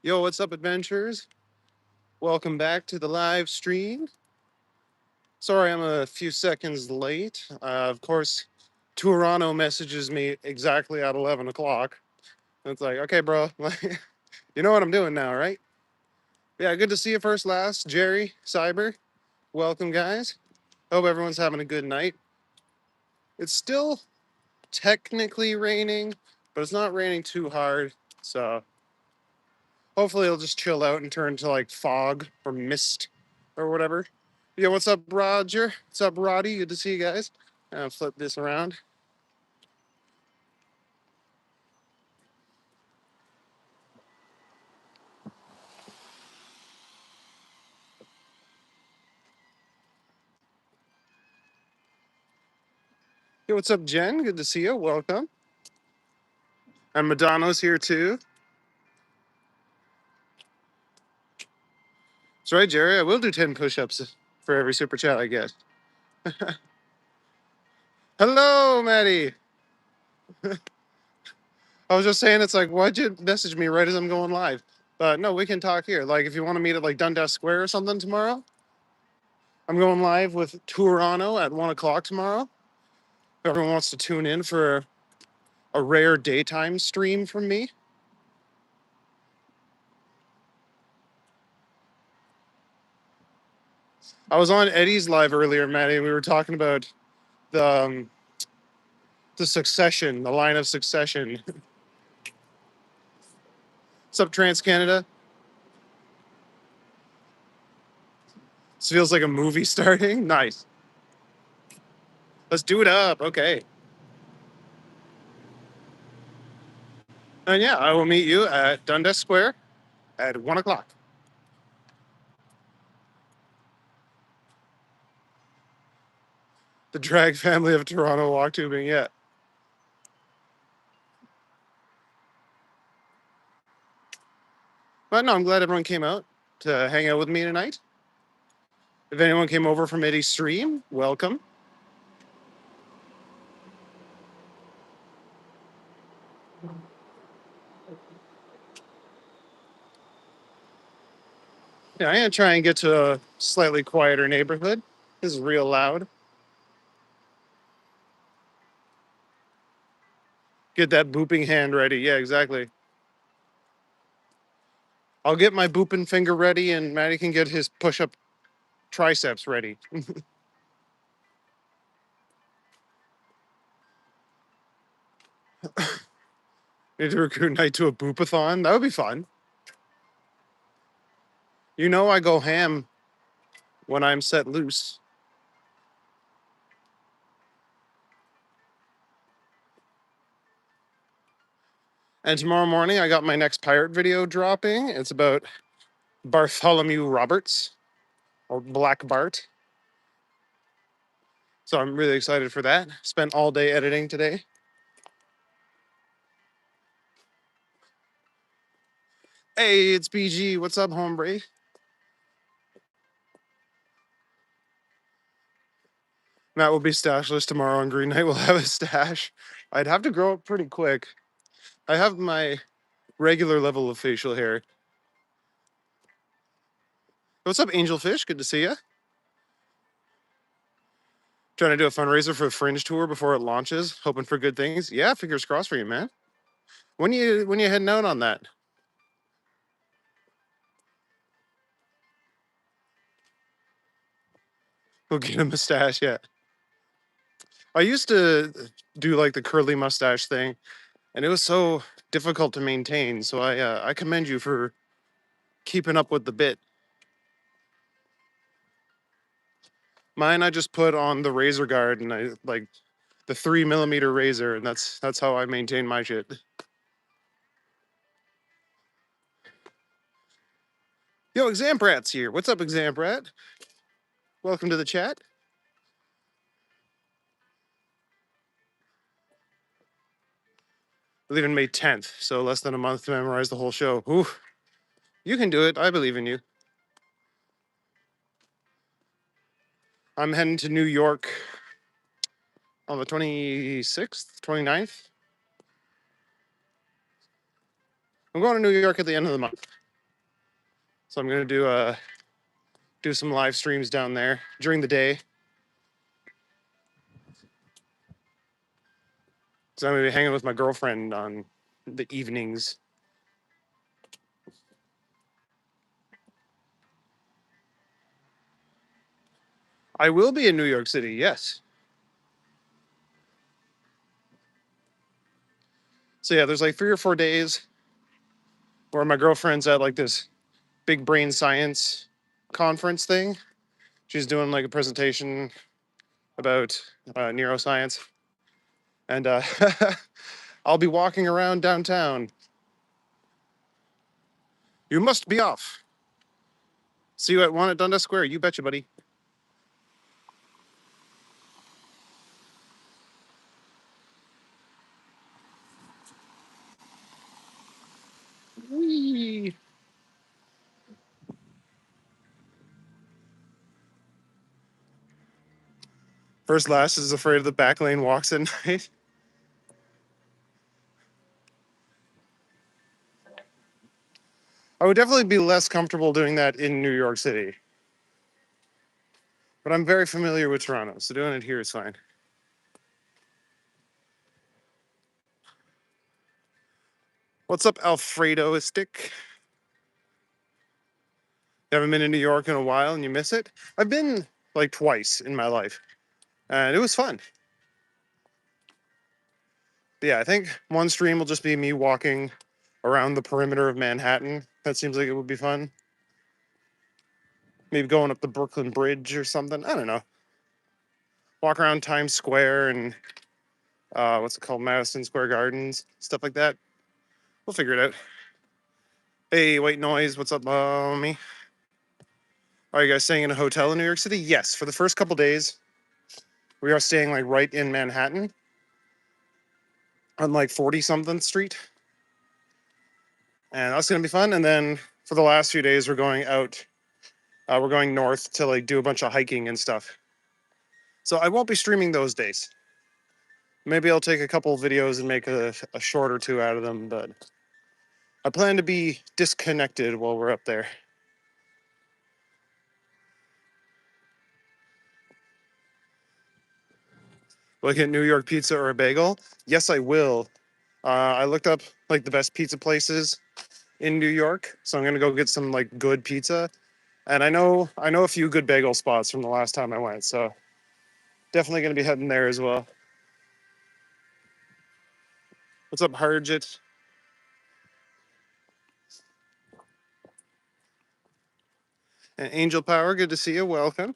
Yo, what's up, adventurers? Welcome back to the live stream. Sorry I'm a few seconds late. Of course, Toronto messages me exactly at 11 o'clock. It's like, okay, bro, you know what I'm doing now, right? Yeah, good to see you first, last. Jerry, Cyber, welcome, guys. Hope everyone's having a good night. It's still technically raining, but it's not raining too hard. So hopefully it'll just chill out and turn to like fog or mist or whatever. Yeah, what's up, Roger? What's up, Roddy? Good to see you guys. Flip this around. Hey, what's up, Jen? Good to see you. Welcome. And Madonna's here too. That's right, Jerry. I will do 10 push-ups for every super chat I get. Hello, Maddie. I was just saying, it's like, why'd you message me right as I'm going live? But no, we can talk here. Like, if you want to meet at like Dundas Square or something tomorrow, I'm going live with Toronto at 1 o'clock tomorrow. If everyone wants to tune in for a rare daytime stream from me. I was on Eddie's live earlier, Maddie, and we were talking about the the succession, the line of succession. What's up, Trans Canada? This feels like a movie starting. Nice. Let's do it up. Okay. And yeah, I will meet you at Dundas Square at 1 o'clock. The drag family of Toronto walk tubing. Yeah. But no, I'm glad everyone came out to hang out with me tonight. If anyone came over from Eddie's stream, welcome. Yeah, I'm gonna try and get to a slightly quieter neighborhood. This is real loud. Get that booping hand ready. Yeah, exactly. I'll get my booping finger ready, and Matty can get his push-up triceps ready. Need to recruit Knight to a boopathon. That would be fun. You know, I go ham when I'm set loose. And tomorrow morning, I got my next pirate video dropping. It's about Bartholomew Roberts, or Black Bart. So I'm really excited for that. Spent all day editing today. Hey, it's BG. What's up, hombre? Matt will be stashless tomorrow, and Green Knight will have a stash. I'd have to grow up pretty quick. I have my regular level of facial hair. What's up, Angelfish? Good to see you. Trying to do a fundraiser for the Fringe tour before it launches, hoping for good things. Yeah, fingers crossed for you, man. When you heading out on that? We'll get a mustache. Yeah, I used to do like the curly mustache thing, and it was so difficult to maintain. So I commend you for keeping up with the bit. Mine I just put on the razor guard, and I like the 3 millimeter razor, and that's how I maintain my shit. Yo, Examprat's here. What's up, Examprat? Welcome to the chat. I leave May 10th, so less than a month to memorize the whole show. Ooh, you can do it. I believe in you. I'm heading to New York on the 26th, 29th. I'm going to New York at the end of the month. So I'm gonna do some live streams down there during the day. So I'm gonna be hanging with my girlfriend on the evenings. I will be in New York City, yes. So yeah, there's like 3 or 4 days where my girlfriend's at like this big brain science conference thing. She's doing like a presentation about neuroscience, and I'll be walking around downtown. You must be off. See you at 1 at Dundas Square. You betcha, buddy. Whee! First Lash is afraid of the back lane walks at night. I would definitely be less comfortable doing that in New York City, but I'm very familiar with Toronto, so doing it here is fine. What's up, Alfredo Stick? You haven't been in New York in a while and you miss it? I've been like twice in my life, and it was fun. But yeah, I think one stream will just be me walking around the perimeter of Manhattan. That seems like it would be fun. Maybe going up the Brooklyn Bridge or something. I don't know. Walk around Times Square and what's it called? Madison Square Gardens, stuff like that. We'll figure it out. Hey, White Noise, what's up, mommy? Are you guys staying in a hotel in New York City? Yes, for the first couple days, we are staying like right in Manhattan on like 40 something street. And that's gonna be fun. And then for the last few days, we're going out. We're going north to like do a bunch of hiking and stuff. So I won't be streaming those days. Maybe I'll take a couple videos and make a short or two out of them, but I plan to be disconnected while we're up there. Like at New York pizza or a bagel? Yes, I will. I looked up like the best pizza places in New York, so I'm gonna go get some like good pizza. And I know a few good bagel spots from the last time I went, so definitely gonna be heading there as well. What's up, Harjit? And Angel Power, good to see you. Welcome.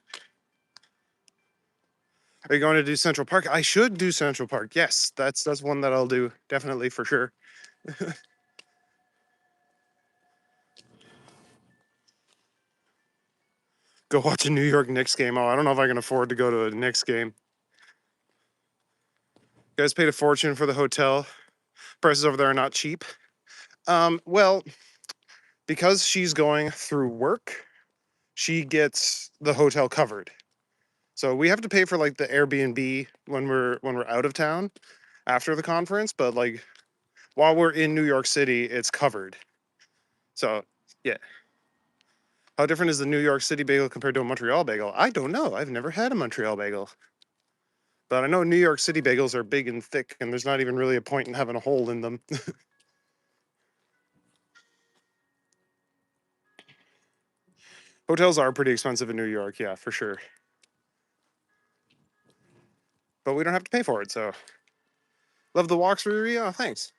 Are you going to do Central Park? I should do Central Park. Yes, that's one that I'll do definitely for sure. Go watch a New York Knicks game. Oh, I don't know if I can afford to go to a Knicks game. You guys paid a fortune for the hotel. Prices over there are not cheap. Well, because she's going through work, she gets the hotel covered. So we have to pay for like the Airbnb when we're out of town after the conference, but like while we're in New York City, it's covered. So yeah. How different is the New York City bagel compared to a Montreal bagel? I don't know. I've never had a Montreal bagel. But I know New York City bagels are big and thick, and there's not even really a point in having a hole in them. Hotels are pretty expensive in New York, yeah, for sure. But we don't have to pay for it, so. Love the walkthrough, yeah, thanks.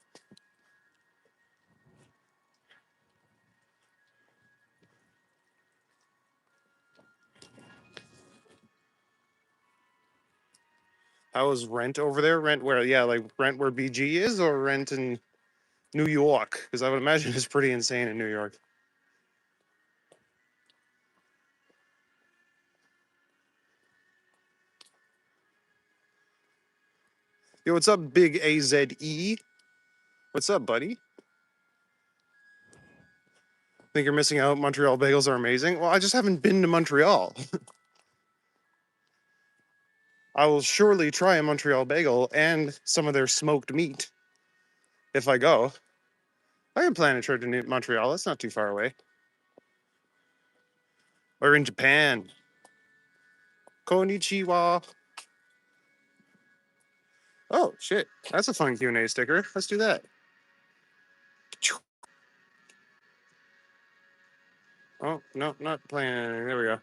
How is rent over there? Rent where? Yeah, like rent where BG is, or rent in New York? Because I would imagine it's pretty insane in New York. Yo, what's up, Big AZE? What's up, buddy? Think you're missing out? Montreal bagels are amazing. Well, I just haven't been to Montreal. I will surely try a Montreal bagel and some of their smoked meat if I go. I can plan a trip to Montreal. That's not too far away. Or in Japan. Konnichiwa. Oh shit, that's a fun Q&A sticker. Let's do that. Oh no, not playing. There we go.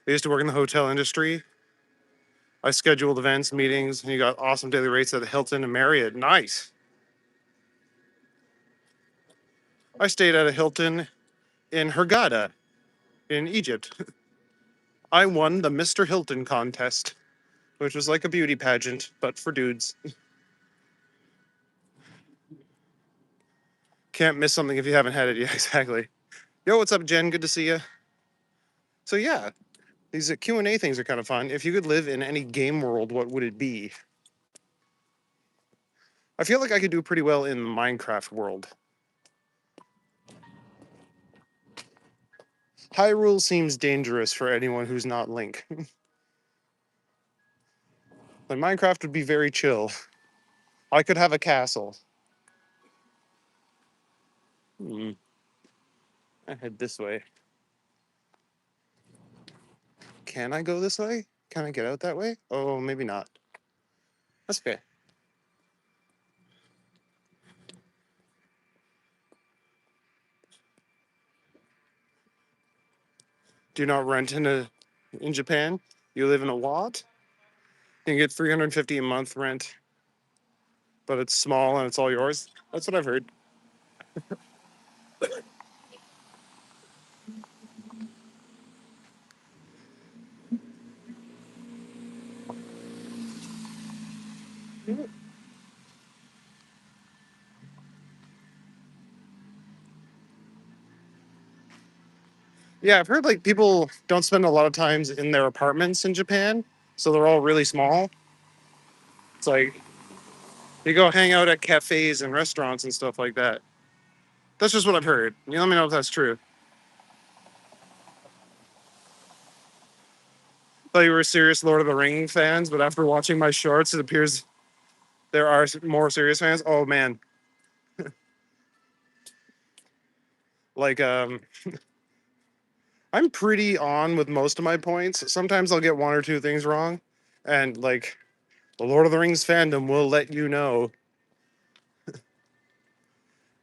I used to work in the hotel industry. I scheduled events, meetings, and you got awesome daily rates at the Hilton and Marriott. Nice. I stayed at a Hilton in Hurghada in Egypt. I won the Mr. Hilton contest, which was like a beauty pageant, but for dudes. Can't miss something if you haven't had it yet. Exactly. Yo, what's up, Jen? Good to see you. So yeah, these Q&A things are kind of fun. If you could live in any game world, what would it be? I feel like I could do pretty well in the Minecraft world. Hyrule seems dangerous for anyone who's not Link. Like Minecraft would be very chill. I could have a castle. I head this way. Can I go this way? Can I get out that way? Oh, maybe not. That's okay. Do not rent in Japan. You live in a what? You can get 350 a month rent, but it's small and it's all yours. That's what I've heard. Yeah, I've heard like people don't spend a lot of times in their apartments in Japan, so they're all really small. It's like you go hang out at cafes and restaurants and stuff like that. That's just what I've heard. You let me know if that's true. Thought you were serious Lord of the Ring fans, but after watching my shorts, it appears there are more serious fans. Oh man, like I'm pretty on with most of my points. Sometimes I'll get one or two things wrong, and like the Lord of the Rings fandom will let you know.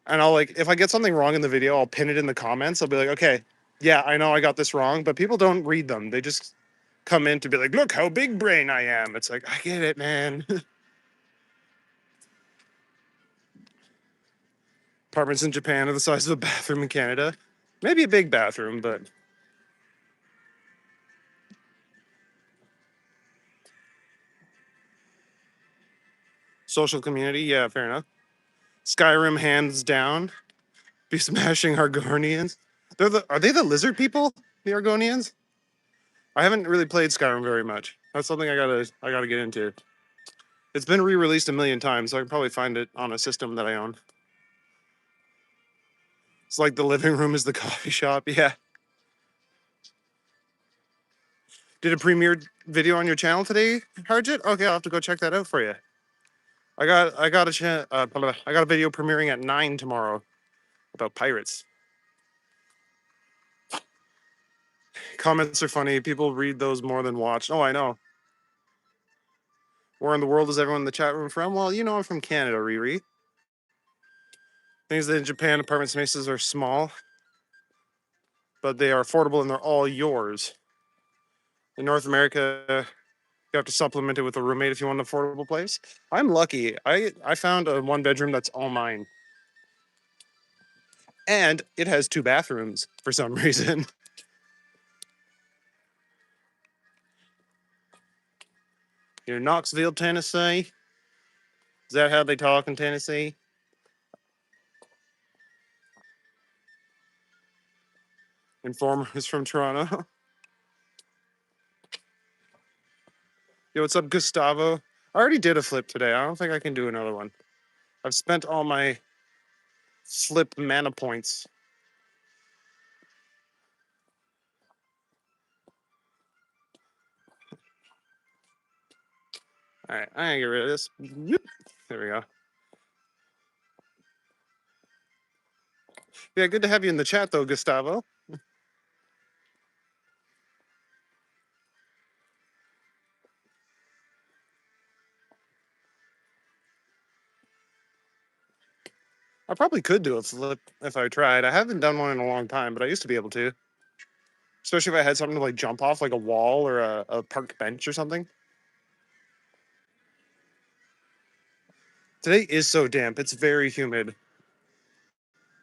And I'll like if I get something wrong in the video, I'll pin it in the comments. I'll be like, okay, yeah, I know I got this wrong, but people don't read them. They just come in to be like, look how big brain I am. It's like I get it, man. Apartments in Japan are the size of a bathroom in Canada. Maybe a big bathroom, but social community, yeah, fair enough. Skyrim hands down. Be smashing Argonians. Are they the lizard people? The Argonians? I haven't really played Skyrim very much. That's something I gotta get into. It's been re-released a million times, so I can probably find it on a system that I own. It's like the living room is the coffee shop. Yeah. Did a premiere video on your channel today, Harjit? Okay, I'll have to go check that out for you. I got a video premiering at 9 tomorrow about pirates. Comments are funny. People read those more than watch. Oh, I know. Where in the world is everyone in the chat room from? Well, you know I'm from Canada, Riri. Things that in Japan apartment spaces are small, but they are affordable and they're all yours. In North America, you have to supplement it with a roommate if you want an affordable place. I'm lucky. I found a one bedroom that's all mine. And it has two bathrooms for some reason. You're in Knoxville, Tennessee. Is that how they talk in Tennessee? Informer is from Toronto. Yo, what's up, Gustavo? I already did a flip today. I don't think I can do another one. I've spent all my flip mana points. All right, I'm gonna get rid of this. There we go. Yeah, good to have you in the chat though, Gustavo. I probably could do a flip if I tried. I haven't done one in a long time, but I used to be able to. Especially if I had something to like jump off, like a wall or a park bench or something. Today is so damp. It's very humid.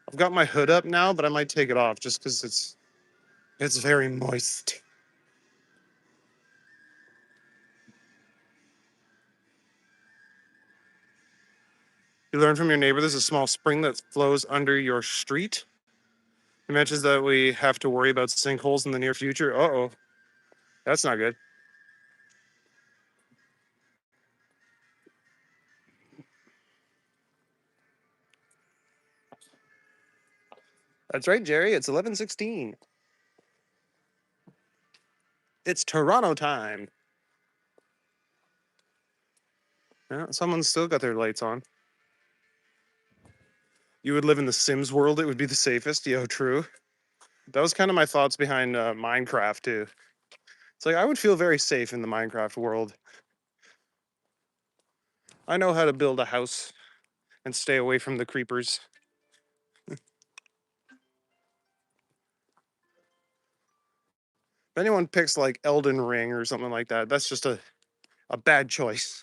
I've got my hood up now, but I might take it off just because it's very moist. You learn from your neighbor there's a small spring that flows under your street. He mentions that we have to worry about sinkholes in the near future. Uh-oh. That's not good. That's right, Jerry. It's 11:16. It's Toronto time. Yeah, someone's still got their lights on. You would live in the Sims world, it would be the safest. Yo, true. That was kind of my thoughts behind Minecraft, too. It's like I would feel very safe in the Minecraft world. I know how to build a house and stay away from the creepers. If anyone picks like Elden Ring or something like that, that's just a bad choice.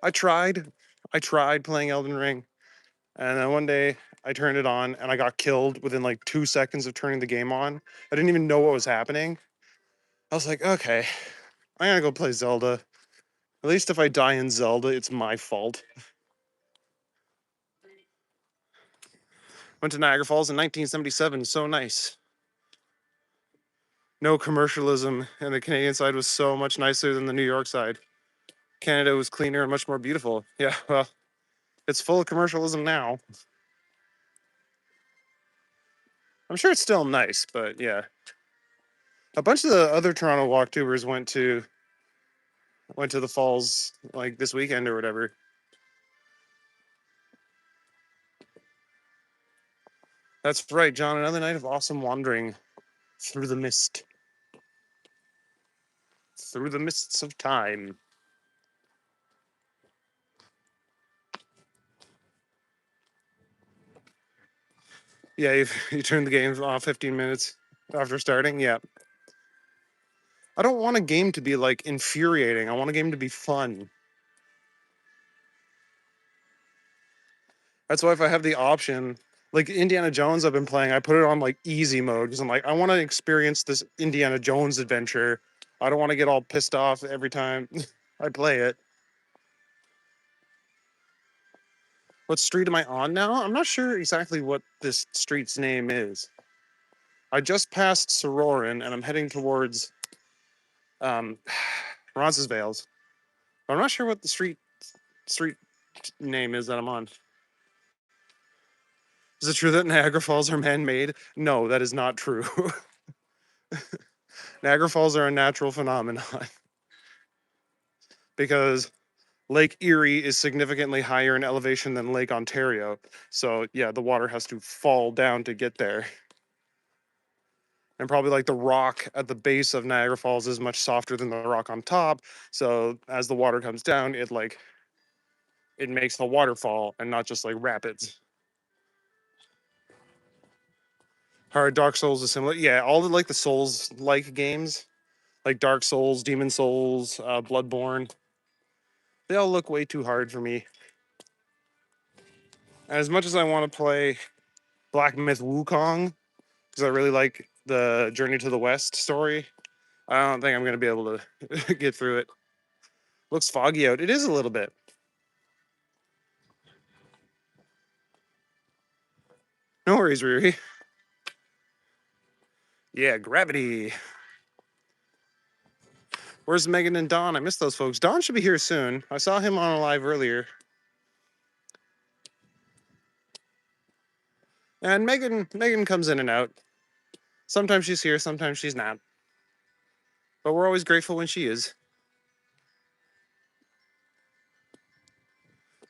I tried. I tried playing Elden Ring, and then one day I turned it on and I got killed within like 2 seconds of turning the game on. I didn't even know what was happening. I was like, okay, I'm gonna go play Zelda. At least if I die in Zelda, it's my fault. Went to Niagara Falls in 1977. So nice. No commercialism, and the Canadian side was so much nicer than the New York side. Canada was cleaner and much more beautiful. Yeah, well, it's full of commercialism now. I'm sure it's still nice, but yeah. A bunch of the other Toronto walktubers went to the falls like this weekend or whatever. That's right, John. Another night of awesome wandering through the mist, through the mists of time. Yeah, you turn the game off 15 minutes after starting. Yeah, I don't want a game to be like infuriating. I want a game to be fun. That's why if I have the option, like Indiana Jones, I've been playing, I put it on like easy mode because I'm like, I want to experience this Indiana Jones adventure. I don't want to get all pissed off every time I play it. What street am I on now? I'm not sure exactly what this street's name is. I just passed Sororan and I'm heading towards um, Roncesvalles. I'm not sure what the street name is that I'm on. Is it true that Niagara Falls are man-made? No, that is not true. Niagara Falls are a natural phenomenon because Lake Erie is significantly higher in elevation than Lake Ontario. So yeah, the water has to fall down to get there. And probably like the rock at the base of Niagara Falls is much softer than the rock on top. So as the water comes down, it makes the waterfall and not just like rapids. Hard Dark Souls is similar. Yeah, all the like the Souls like games, like Dark Souls, Demon Souls, Bloodborne, they all look way too hard for me. And as much as I want to play Black Myth Wukong, because I really like the Journey to the West story, I don't think I'm going to be able to get through it. Looks foggy out. It is a little bit. No worries, Riri. Yeah, gravity. Where's Megan and Don? I missed those folks. Don should be here soon. I saw him on a live earlier. And Megan comes in and out. Sometimes she's here, sometimes she's not. But we're always grateful when she is.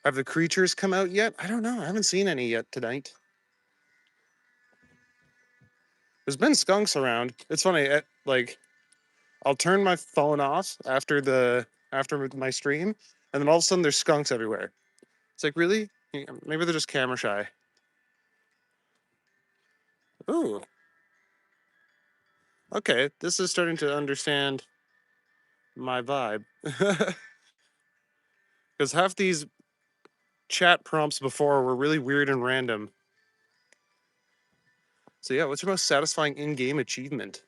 Have the creatures come out yet? I don't know. I haven't seen any yet tonight. There's been skunks around. It's funny. Like I'll turn my phone off after my stream, and then all of a sudden there's skunks everywhere. It's like really? Yeah, maybe they're just camera shy. Ooh, okay. This is starting to understand my vibe. Because half these chat prompts before were really weird and random. So yeah, what's your most satisfying in-game achievement?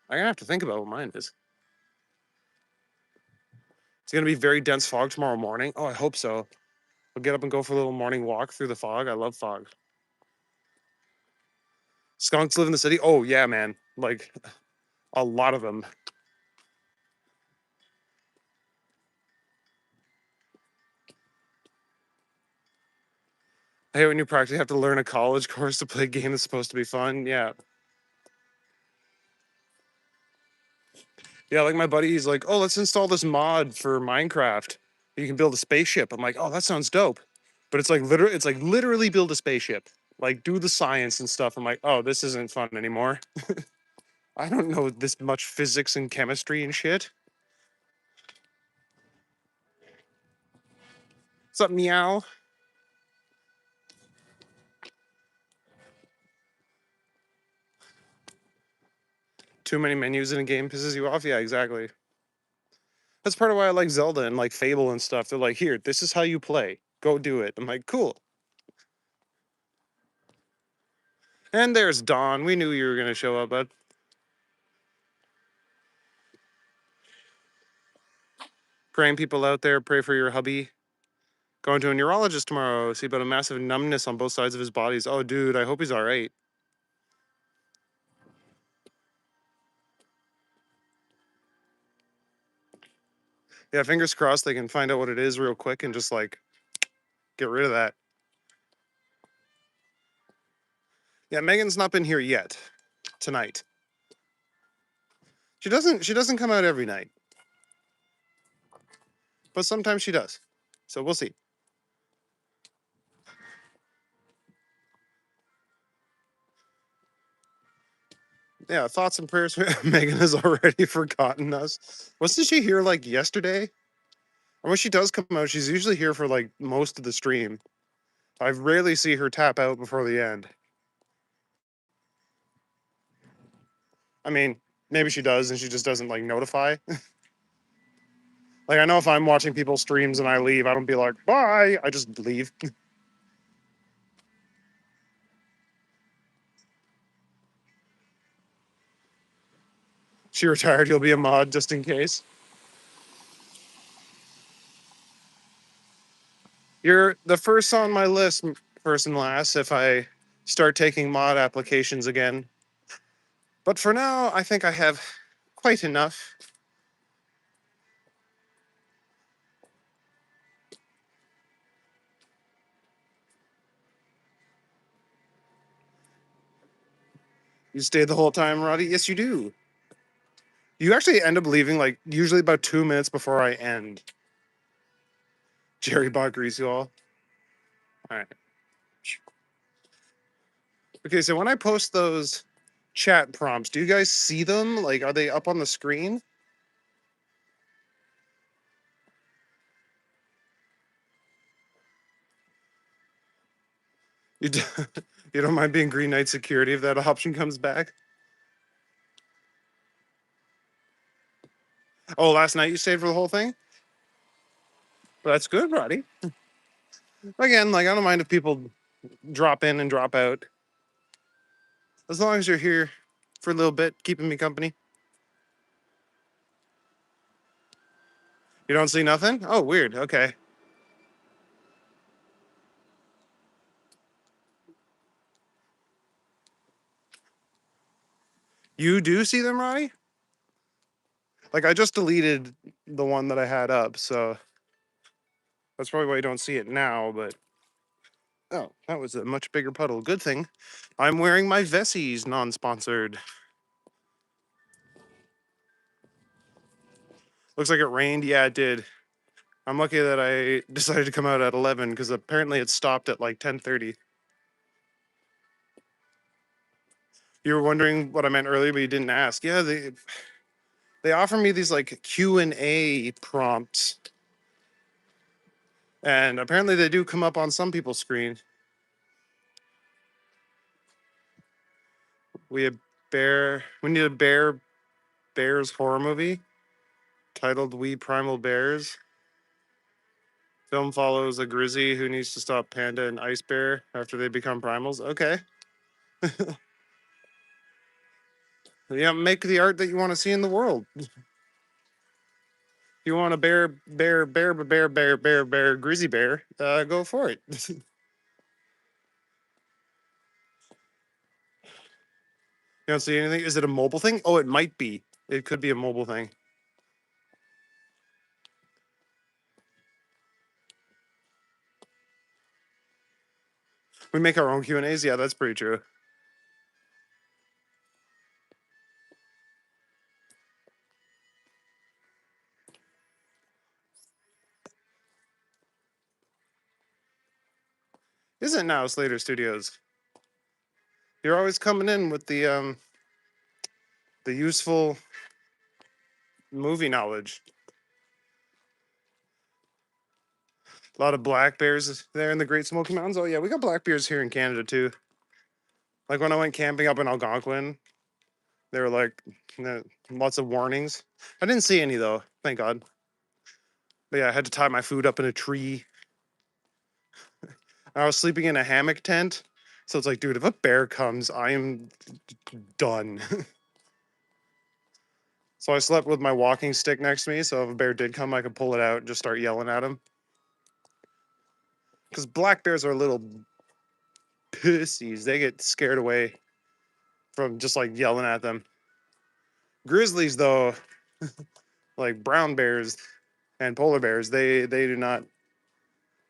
I'm gonna have to think about what mine is. It's gonna be very dense fog tomorrow morning. Oh, I hope so. I'll get up and go for a little morning walk through the fog. I love fog. Skunks live in the city. Oh yeah, man. Like a lot of them. I hate when you practically have to learn a college course to play a game that's supposed to be fun. Yeah. Yeah, like my buddy, he's like, oh, let's install this mod for Minecraft. You can build a spaceship. I'm like, oh, that sounds dope. But it's like literally build a spaceship. Like do the science and stuff. I'm like, oh, this isn't fun anymore. I don't know this much physics and chemistry and shit. What's up, meow? Too many menus in a game pisses you off? Yeah, exactly. That's part of why I like Zelda and like Fable and stuff. They're like, here, this is how you play. Go do it. I'm like, cool. And there's Dawn. We knew you were gonna show up, bud. Praying people out there, pray for your hubby. Going to a neurologist tomorrow. See about a massive numbness on both sides of his bodies. Oh, dude, I hope he's all right. Yeah, fingers crossed they can find out what it is real quick and just like get rid of that. Yeah, Megan's not been here yet tonight. She doesn't come out every night, but sometimes she does. So we'll see. Yeah, thoughts and prayers. Megan has already forgotten us. Wasn't she here like yesterday? And when she does come out, she's usually here for like most of the stream. I rarely see her tap out before the end. I mean, maybe she does and she just doesn't like notify. Like I know if I'm watching people's streams and I leave, I don't be like, bye. I just leave. She retired, you'll be a mod just in case. You're the first on my list, first and last, if I start taking mod applications again. But for now, I think I have quite enough. You stayed the whole time, Roddy? Yes, you do. You actually end up leaving like usually about 2 minutes before I end. Jerry bought greasy all. All right. Okay, so when I post those chat prompts, do you guys see them? Like, are they up on the screen? You, do, you don't mind being Green Knight security if that option comes back? Oh, last night you stayed for the whole thing? Well, that's good, Roddy. Again, like, I don't mind if people drop in and drop out. As long as you're here for a little bit, keeping me company. You don't see nothing? Oh, weird. Okay. You do see them, Roddy? Like, I just deleted the one that I had up, so that's probably why you don't see it now, but oh, that was a much bigger puddle. Good thing I'm wearing my Vessies non-sponsored. Looks like it rained. Yeah, it did. I'm lucky that I decided to come out at 11 because apparently it stopped at like 10:30. You were wondering what I meant earlier, but you didn't ask. Yeah, they offer me these like Q&A prompts, and apparently they do come up on some people's screen. We have we need a bears horror movie titled We Primal Bears. Film follows a grizzly who needs to stop panda and ice bear after they become primals. Okay. Yeah, make the art that you want to see in the world. If you want a bear, grizzly bear, go for it. You don't see anything? Is it a mobile thing? Oh, it might be. It could be a mobile thing. We make our own Q&As? Yeah, that's pretty true. Isn't now Slater Studios? You're always coming in with the useful movie knowledge. A lot of black bears there in the Great Smoky Mountains. Oh yeah, we got black bears here in Canada too. Like when I went camping up in Algonquin, there were like lots of warnings. I didn't see any though, thank God. But yeah, I had to tie my food up in a tree. I was sleeping in a hammock tent. So it's like, dude, if a bear comes, I am done. So I slept with my walking stick next to me. So if a bear did come, I could pull it out and just start yelling at him. Because black bears are little pussies. They get scared away from just like yelling at them. Grizzlies, though, like brown bears and polar bears, they do not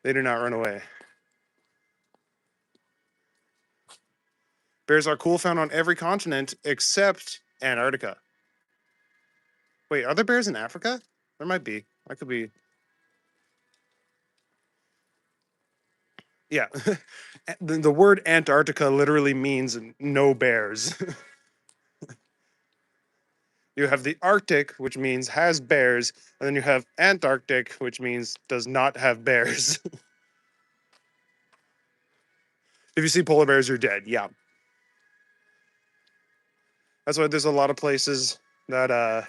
run away. Bears are cool, found on every continent except Antarctica. Wait, are there bears in Africa? There might be. I could be. Yeah. The word Antarctica literally means no bears. You have the Arctic, which means has bears, and then you have Antarctic, which means does not have bears. If you see polar bears, you're dead. Yeah. That's why there's a lot of places that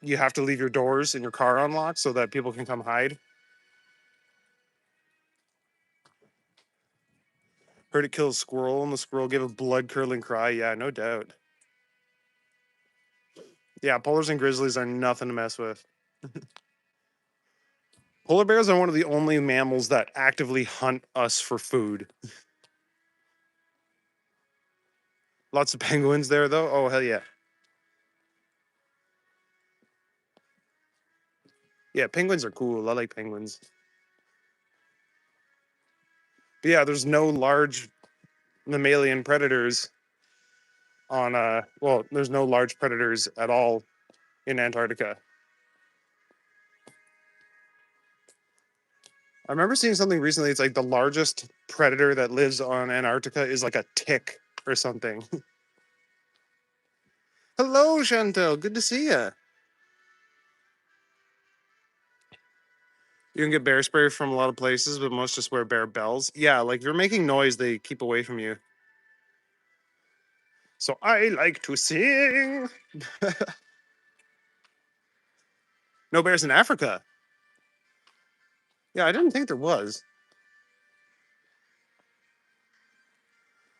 you have to leave your doors and your car unlocked so that people can come hide. Heard it kill a squirrel, and the squirrel gave a blood curdling cry. Yeah, no doubt. Yeah, polars and grizzlies are nothing to mess with. Polar bears are one of the only mammals that actively hunt us for food. Lots of penguins there, though. Oh, hell yeah. Yeah, penguins are cool. I like penguins. But yeah, there's no large mammalian predators on well, there's no large predators at all in Antarctica. I remember seeing something recently. It's like the largest predator that lives on Antarctica is like a tick or something. Hello, Chantel. Good to see you. You can get bear spray from a lot of places, but most just wear bear bells. Yeah, like if you're making noise, they keep away from you. So I like to sing. No bears in Africa. Yeah, I didn't think there was.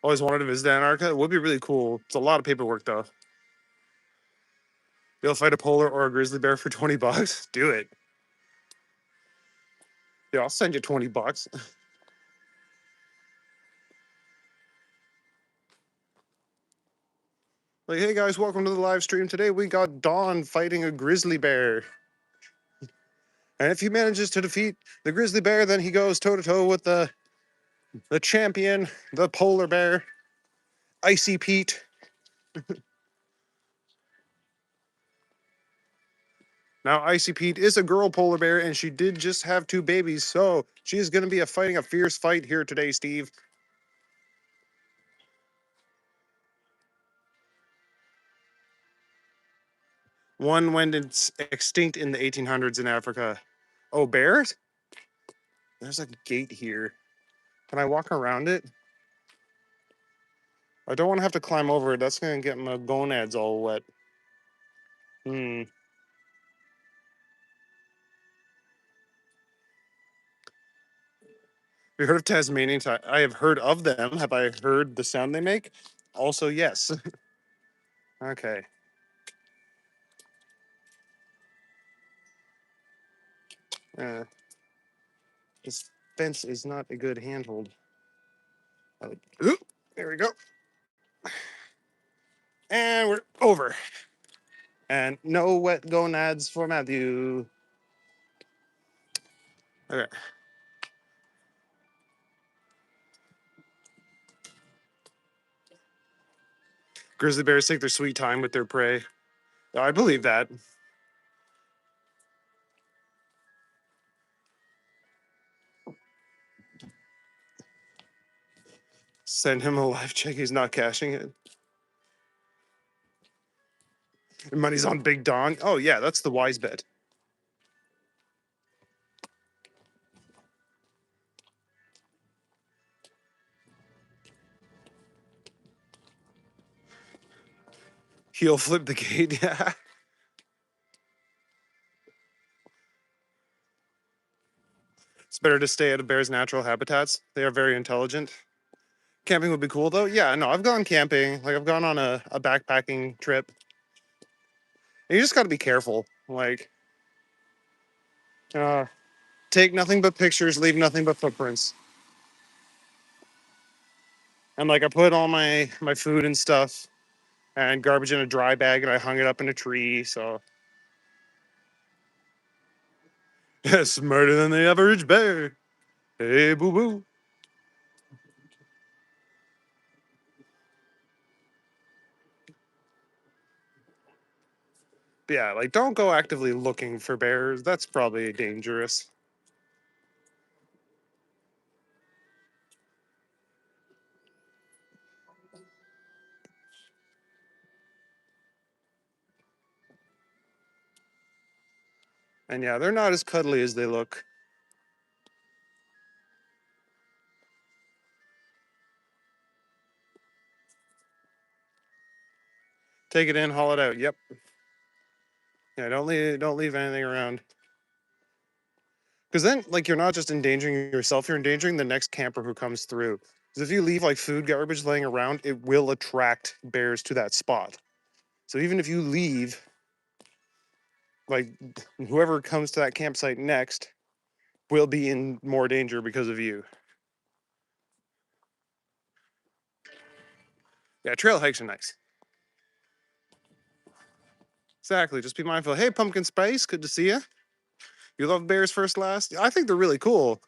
Always wanted to visit Antarctica. It would be really cool. It's a lot of paperwork though. You'll fight a polar or a grizzly bear for 20 bucks. Do it. Yeah, I'll send you 20 bucks. Like, hey guys, welcome to the live stream. Today we got Dawn fighting a grizzly bear. And if he manages to defeat the grizzly bear, then he goes toe to toe with the champion, the polar bear, Icy Pete. Now, Icy Pete is a girl polar bear, and she did just have 2 babies, so she is going to be fighting a fierce fight here today, Steve. One went extinct in the 1800s in Africa. Oh, bears? There's a gate here. Can I walk around it? I don't want to have to climb over it. That's going to get my gonads all wet. Hmm. Have you heard of Tasmanian tigers? I have heard of them. Have I heard the sound they make? Also, yes. Okay. Uh, this fence is not a good handhold. Oop, there we go. And we're over. And no wet gonads for Matthew. Okay. Grizzly bears take their sweet time with their prey. I believe that. Send him a life check. He's not cashing it. Money's on Big Don. Oh, yeah, that's the wise bet. He'll flip the gate. Yeah. It's better to stay out of bears' natural habitats. They are very intelligent. Camping would be cool, though. Yeah, no, I've gone camping. Like, I've gone on a backpacking trip. And you just got to be careful. Like, uh, take nothing but pictures, leave nothing but footprints. And, like, I put all my food and stuff and garbage in a dry bag and I hung it up in a tree. So, smarter than the average bear. Hey, boo boo. Yeah, like don't go actively looking for bears. That's probably dangerous. And yeah, they're not as cuddly as they look. Take it in, haul it out. Yep. Yeah, don't leave anything around. Because then, like, you're not just endangering yourself; you're endangering the next camper who comes through. Because if you leave like food garbage laying around, it will attract bears to that spot. So even if you leave, like, whoever comes to that campsite next will be in more danger because of you. Yeah, trail hikes are nice. Exactly. Just be mindful. Hey, Pumpkin Spice, good to see you. You love bears first last? I think they're really cool,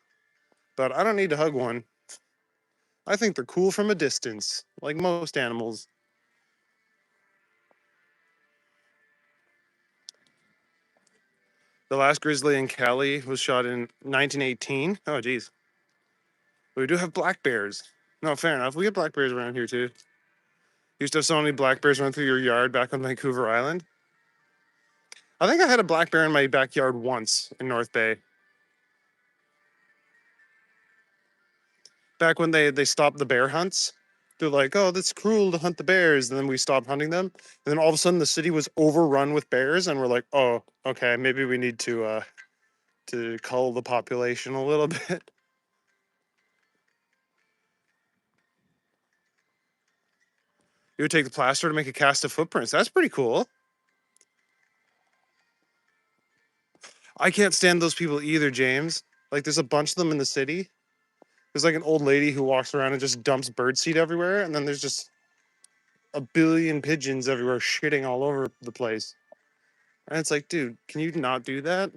but I don't need to hug one. I think they're cool from a distance, like most animals. The last grizzly in Cali was shot in 1918. Oh, geez. But we do have black bears. No, fair enough. We get black bears around here too. Used to have so many black bears run through your yard back on Vancouver Island. I think I had a black bear in my backyard once in North Bay. Back when they stopped the bear hunts. They're like, oh, that's cruel to hunt the bears. And then we stopped hunting them. And then all of a sudden the city was overrun with bears. And we're like, oh, okay, maybe we need to cull the population a little bit. You would take the plaster to make a cast of footprints. That's pretty cool. I can't stand those people either, James. Like, there's a bunch of them in the city. There's like an old lady who walks around and just dumps birdseed everywhere, and then there's just a billion pigeons everywhere shitting all over the place. And it's like, dude, can you not do that?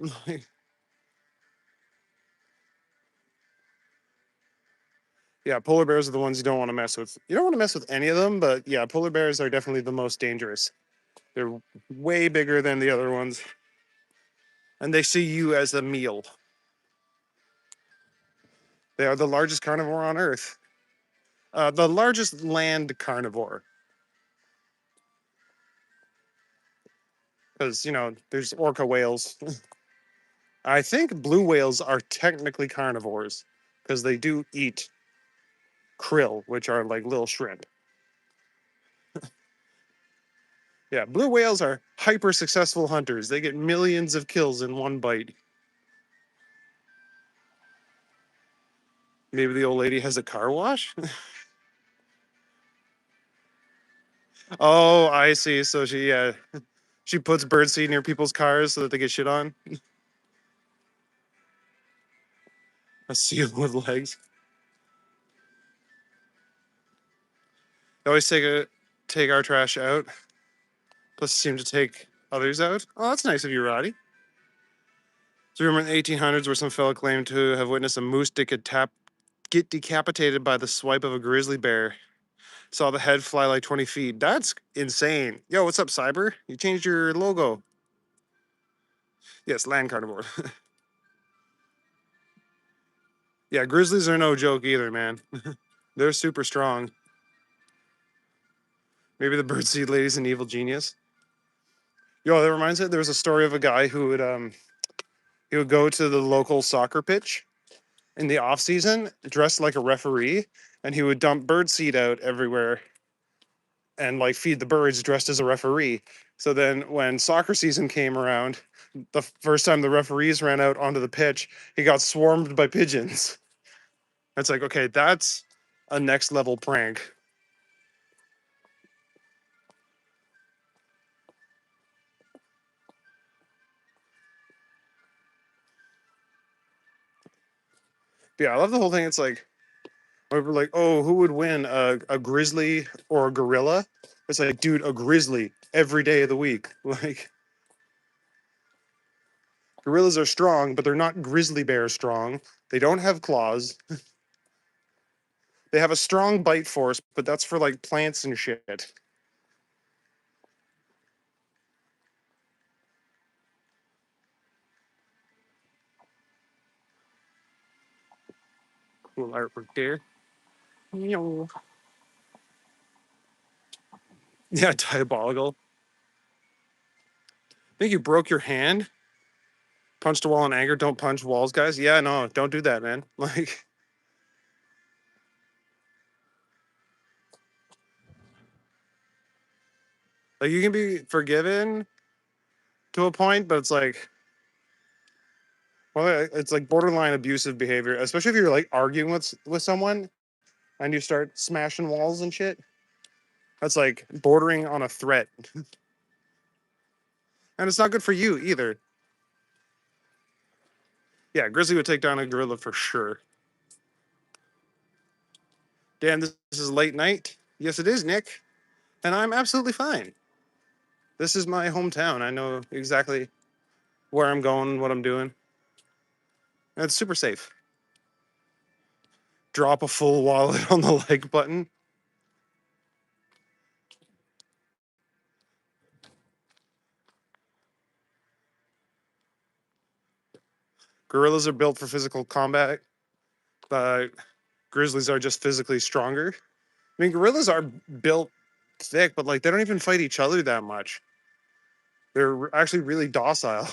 Yeah, polar bears are the ones you don't want to mess with. You don't want to mess with any of them, but yeah, polar bears are definitely the most dangerous. They're way bigger than the other ones, and they see you as a meal. They are the largest carnivore on Earth, the largest land carnivore. because there's orca whales. I think blue whales are technically carnivores because they do eat krill, which are like little shrimp. Yeah, blue whales are hyper successful hunters. They get millions of kills in one bite. Maybe the old lady has a car wash? Oh, I see. So she puts birdseed near people's cars so that they get shit on. A seal with legs. They always take our trash out. Plus seem to take others out. Oh, that's nice of you, Roddy. So remember in the 1800s where some fella claimed to have witnessed a moose get decapitated by the swipe of a grizzly bear. Saw the head fly like 20 feet. That's insane. Yo, what's up, Cyber? You changed your logo. Yes, land carnivore. Yeah, grizzlies are no joke either, man. They're super strong. Maybe the birdseed lady's an evil genius. Yo, that reminds me. There was a story of a guy who would go to the local soccer pitch in the off season, dressed like a referee, and he would dump birdseed out everywhere and like feed the birds dressed as a referee. So then when soccer season came around, the first time the referees ran out onto the pitch, he got swarmed by pigeons. It's like, okay, that's a next level prank. But yeah, I love the whole thing. It's like, we're like, oh, who would win, a grizzly or a gorilla? It's like, dude, a grizzly every day of the week. Like, gorillas are strong, but they're not grizzly bear strong. They don't have claws. They have a strong bite force, but that's for like plants and shit. Cool artwork there. Yeah, diabolical. Think you broke your hand? Punched a wall in anger. Don't punch walls, guys. Yeah, no, don't do that, man. Like you can be forgiven to a point, but it's like, well, it's like borderline abusive behavior, especially if you're like arguing with someone and you start smashing walls and shit. That's like bordering on a threat, and it's not good for you either. Yeah, grizzly would take down a gorilla for sure. Dan, this is late night. Yes, it is, Nick, and I'm absolutely fine. This is my hometown. I know exactly where I'm going, what I'm doing. And it's super safe. Drop a full wallet on the like button. Gorillas are built for physical combat, but grizzlies are just physically stronger. I mean, gorillas are built thick, but like they don't even fight each other that much. They're actually really docile.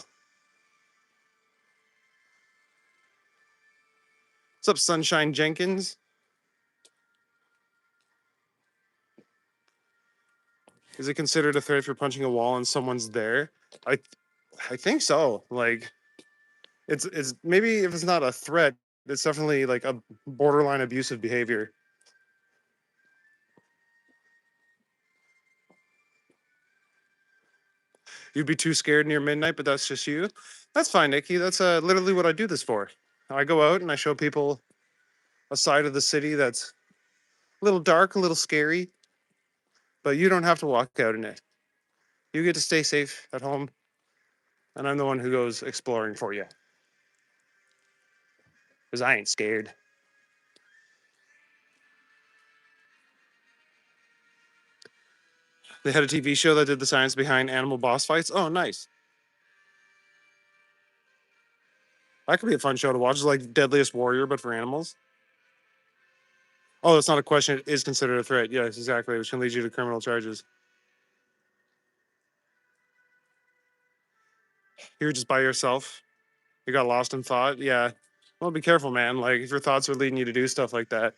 What's up, Sunshine Jenkins? Is it considered a threat if you're punching a wall and someone's there? I I think so. Like it's maybe if it's not a threat, it's definitely like a borderline abusive behavior. You'd be too scared near midnight, but that's just you. That's fine, Nikki. That's literally what I do this for. I go out and I show people a side of the city that's a little dark, a little scary, but you don't have to walk out in it. You get to stay safe at home, and I'm the one who goes exploring for you because I ain't scared. They had a TV show that did the science behind animal boss fights. Oh, nice. That could be a fun show to watch. It's like Deadliest Warrior, but for animals. Oh, that's not a question. It is considered a threat. Yes, exactly. Which can lead you to criminal charges. You're just by yourself. You got lost in thought. Yeah. Well, be careful, man. Like if your thoughts are leading you to do stuff like that.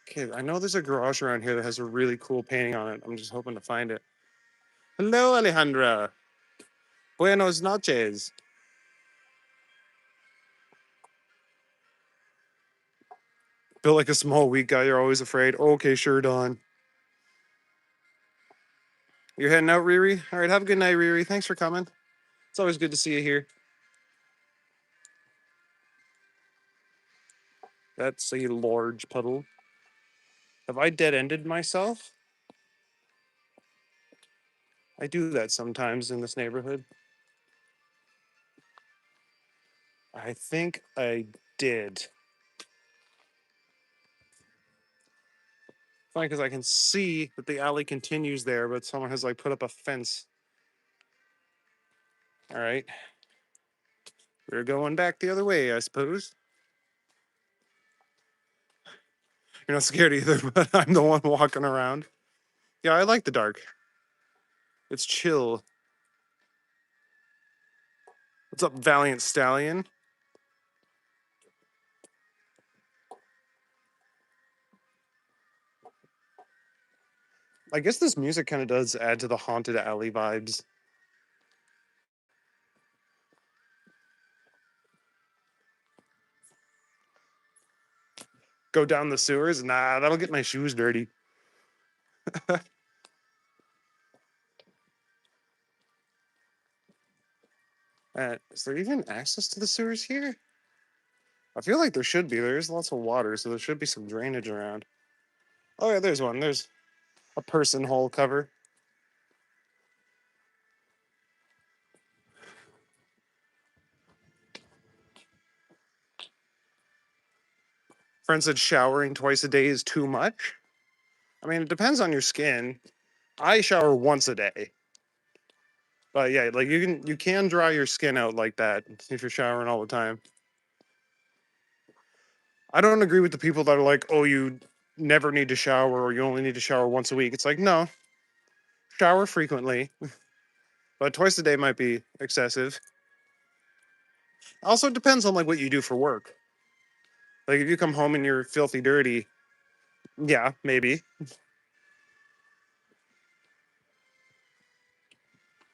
Okay, I know there's a garage around here that has a really cool painting on it. I'm just hoping to find it. Hello, Alejandra. Buenos noches. Built like a small, weak guy. You're always afraid. Okay, sure, Don. You're heading out, Riri? All right, have a good night, Riri. Thanks for coming. It's always good to see you here. That's a large puddle. Have I dead ended myself? I do that sometimes in this neighborhood. I think I did. Funny because I can see that the alley continues there, but someone has like put up a fence. All right. We're going back the other way, I suppose. You're not scared either, but I'm the one walking around. Yeah, I like the dark. It's chill. What's up, Valiant Stallion? I guess this music kind of does add to the haunted alley vibes. Go down the sewers? Nah, that'll get my shoes dirty. Is there even access to the sewers here? I feel like there should be. There's lots of water, so there should be some drainage around. Oh yeah, there's one. There's a person hole cover. Friend said showering twice a day is too much. I mean, it depends on your skin. I shower once a day. But yeah, like you can dry your skin out like that if you're showering all the time. I don't agree with the people that are like, "Oh, you never need to shower or you only need to shower once a week." It's like, "No, shower frequently, but twice a day might be excessive." Also, it depends on like what you do for work. Like if you come home and you're filthy dirty, yeah, maybe.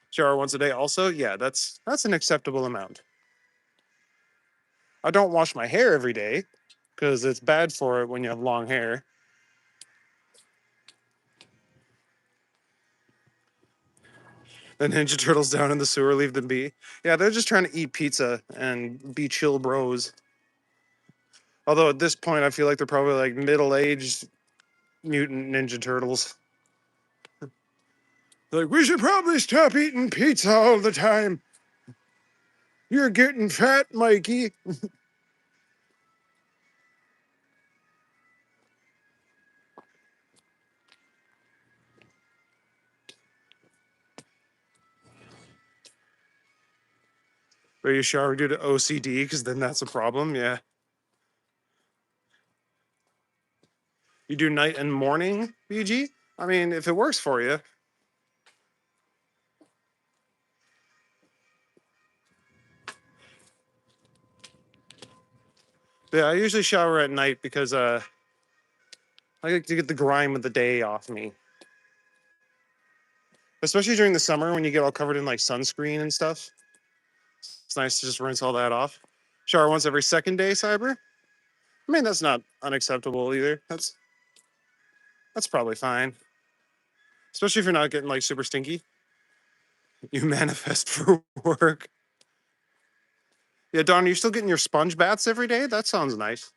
Shower once a day also, yeah, that's an acceptable amount. I don't wash my hair every day because it's bad for it when you have long hair. The Ninja Turtles down in the sewer, leave them be. Yeah, they're just trying to eat pizza and be chill bros. Although at this point, I feel like they're probably like middle-aged mutant Ninja Turtles. Like, we should probably stop eating pizza all the time. You're getting fat, Mikey. Are you shower due to OCD? Because then that's a problem. Yeah. You do night and morning, BG? I mean, if it works for you. Yeah, I usually shower at night because I like to get the grime of the day off me. Especially during the summer when you get all covered in like sunscreen and stuff. It's nice to just rinse all that off. Shower once every second day, Cyber. I mean, that's not unacceptable either. That's probably fine. Especially if you're not getting like super stinky. You manifest for work. Yeah, Don, you're still getting your sponge baths every day? That sounds nice.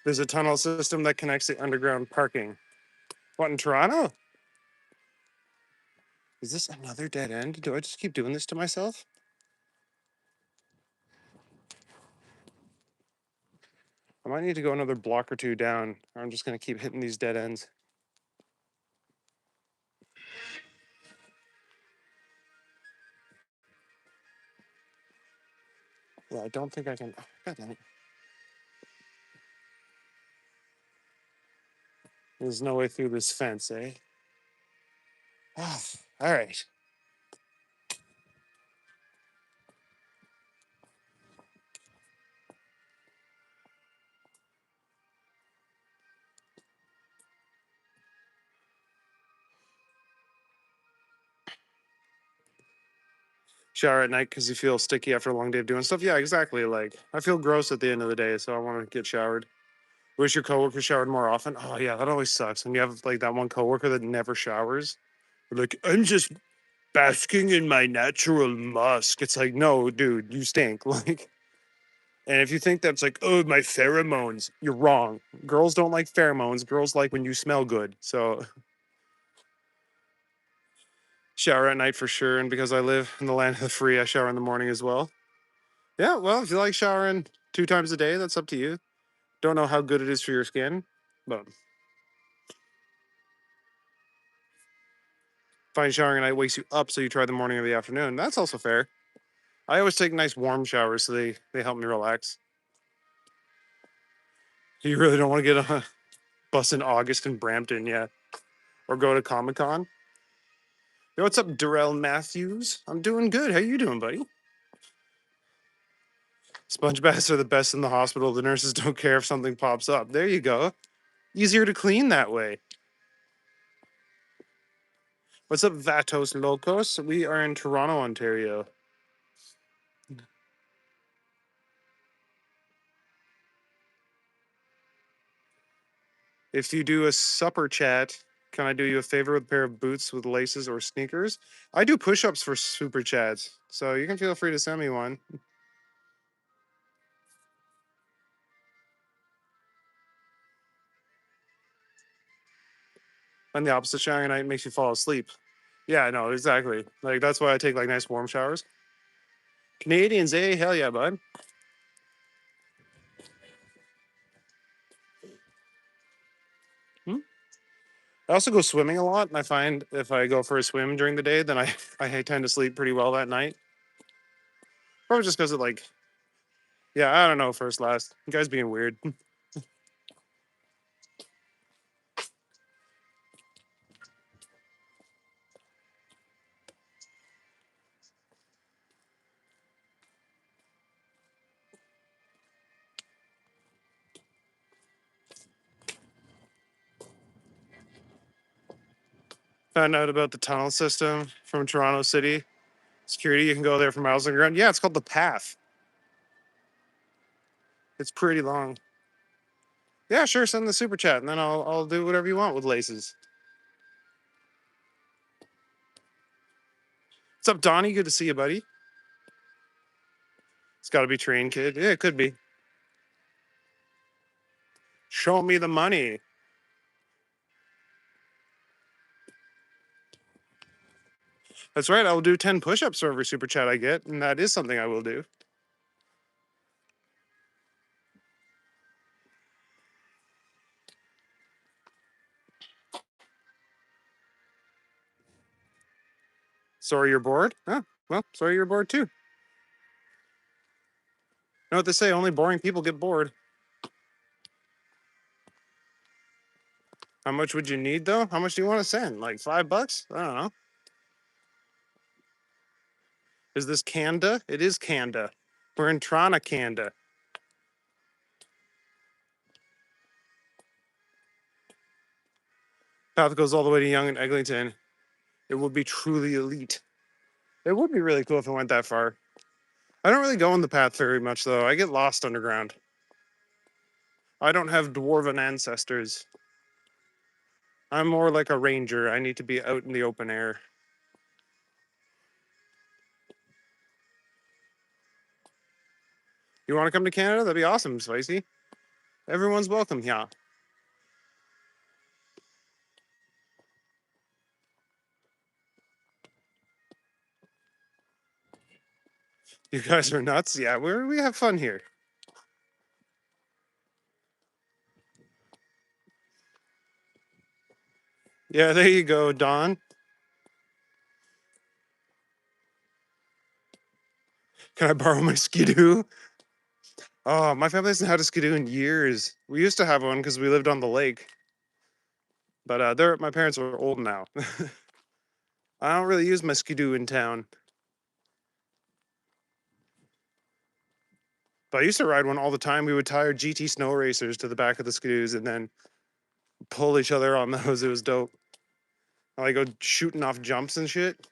There's a tunnel system that connects the underground parking. What, in Toronto? Is this another dead end? Do I just keep doing this to myself? I might need to go another block or two down, or I'm just going to keep hitting these dead ends. Yeah, I don't think I can. God damn it. There's no way through this fence, eh? All right. Shower at night because you feel sticky after a long day of doing stuff. Yeah, exactly. Like I feel gross at the end of the day, so I want to get showered. Wish your coworker showered more often. Oh yeah, that always sucks when you have like that one coworker that never showers. They're like, I'm just basking in my natural musk. It's like, no, dude, you stink. Like, and if you think that's like, oh, my pheromones, you're wrong. Girls don't like pheromones. Girls like when you smell good. So shower at night for sure. And because I live in the land of the free, I shower in the morning as well. Yeah, well, if you like showering 2 times a day, that's up to you. Don't know how good it is for your skin, but find showering at night wakes you up, so you try the morning or the afternoon. That's also fair. I always take nice warm showers, so they help me relax. You really don't want to get a bus in August in Brampton, yeah, or go to Comic Con. Yo, what's up, Darrell Matthews? I'm doing good. How you doing, buddy? Sponge baths are the best in the hospital. The nurses don't care if something pops up. There you go. Easier to clean that way. What's up, Vatos Locos? We are in Toronto, Ontario. If you do a supper chat, can I do you a favor with a pair of boots with laces or sneakers? I do push ups for super chats, so you can feel free to send me one. And the opposite showering at night makes you fall asleep. Yeah, no, exactly. Like, that's why I take like nice warm showers. Canadians, eh? Hell yeah, bud. Hmm? I also go swimming a lot, and I find if I go for a swim during the day, then I tend to sleep pretty well that night. Probably just because of like, yeah, I don't know, first, last. You guys being weird. Found out about the tunnel system from Toronto City. Security, you can go there for miles underground. Yeah, it's called the Path. It's pretty long. Yeah, sure, send the super chat, and then I'll do whatever you want with laces. What's up, Donnie? Good to see you, buddy. It's got to be train kid. Yeah, it could be. Show me the money. That's right. I will do 10 push-ups for every super chat I get, and that is something I will do. Sorry you're bored? Oh, well, sorry you're bored too. You know what they say? Only boring people get bored. How much would you need though? How much do you want to send? Like $5? I don't know. Is this Canada? It is Canada. We're in Toronto, Canada. Path goes all the way to Yonge and Eglinton. It would be truly elite. It would be really cool if it went that far. I don't really go on the path very much though. I get lost underground. I don't have dwarven ancestors. I'm more like a ranger. I need to be out in the open air. You want to come to Canada? That'd be awesome, Spicy. Everyone's welcome here. You guys are nuts. Yeah, we have fun here. Yeah, there you go, Don. Can I borrow my skidoo? Oh, my family hasn't had a skidoo in years. We used to have one because we lived on the lake. But my parents are old now. I don't really use my skidoo in town. But I used to ride one all the time. We would tie our GT snow racers to the back of the skidoos and then pull each other on those. It was dope. I like go shooting off jumps and shit.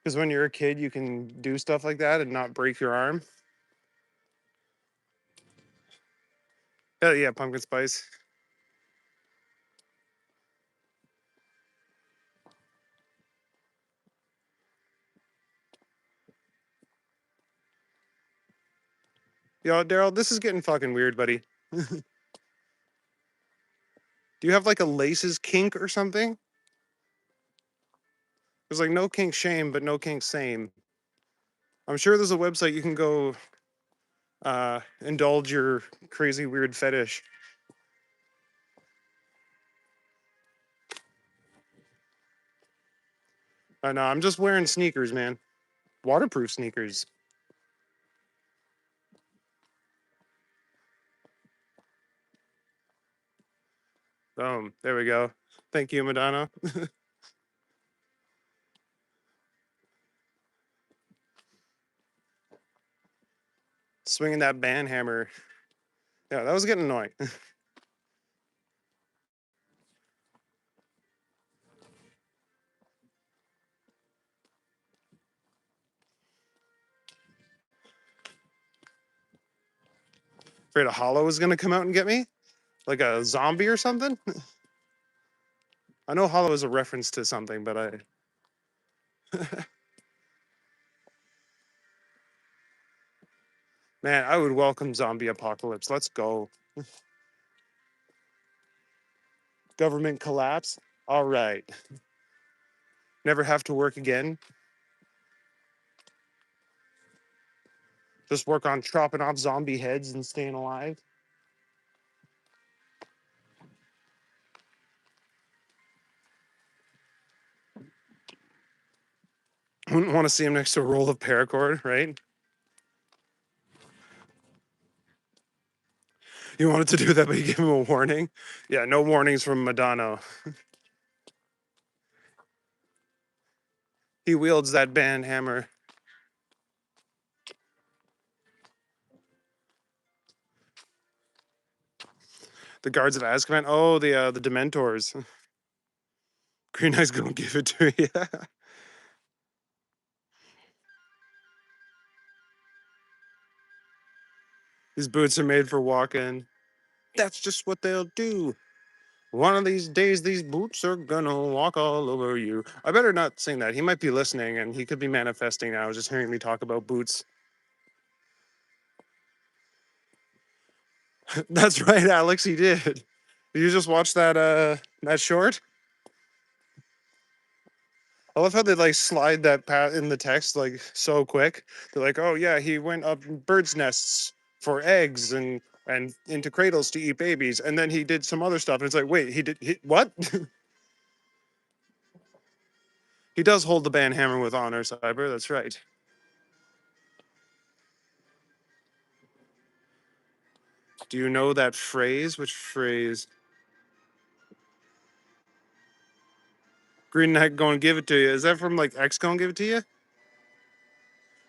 Because when you're a kid, you can do stuff like that and not break your arm. Hell yeah, pumpkin spice. Yo, Daryl, this is getting fucking weird, buddy. Do you have like a laces kink or something? There's like no kink shame, but no kink same. I'm sure there's a website you can go indulge your crazy weird fetish. No, I'm just wearing sneakers, man. Waterproof sneakers. There we go. Thank you, Madonna. Swinging that band hammer. Yeah, that was getting annoying. Afraid a hollow was gonna come out and get me? Like a zombie or something? I know hollow is a reference to something, but man, I would welcome zombie apocalypse. Let's go. Government collapse. All right. Never have to work again. Just work on chopping off zombie heads and staying alive. Wouldn't want to see him next to a roll of paracord, right? You wanted to do that, but you gave him a warning. Yeah, no warnings from Madonna. He wields that band hammer. The guards of Azkaban. Oh, the Dementors. Green Knight's gonna give it to you. These boots are made for walking. That's just what they'll do. One of these days, these boots are gonna walk all over you. I better not sing that. He might be listening, and he could be manifesting now, just hearing me talk about boots. That's right, Alex. He did. Did you just watch that short? I love how they like slide that pat in the text like so quick. They're like, "Oh yeah, he went up birds' nests for eggs and into cradles to eat babies, and then he did some other stuff." And it's like, wait, what? He does hold the band hammer with honor, Cyber. That's right. Do you know that phrase? Which phrase? Green Knight going to give it to you. Is that from like X going to give it to you?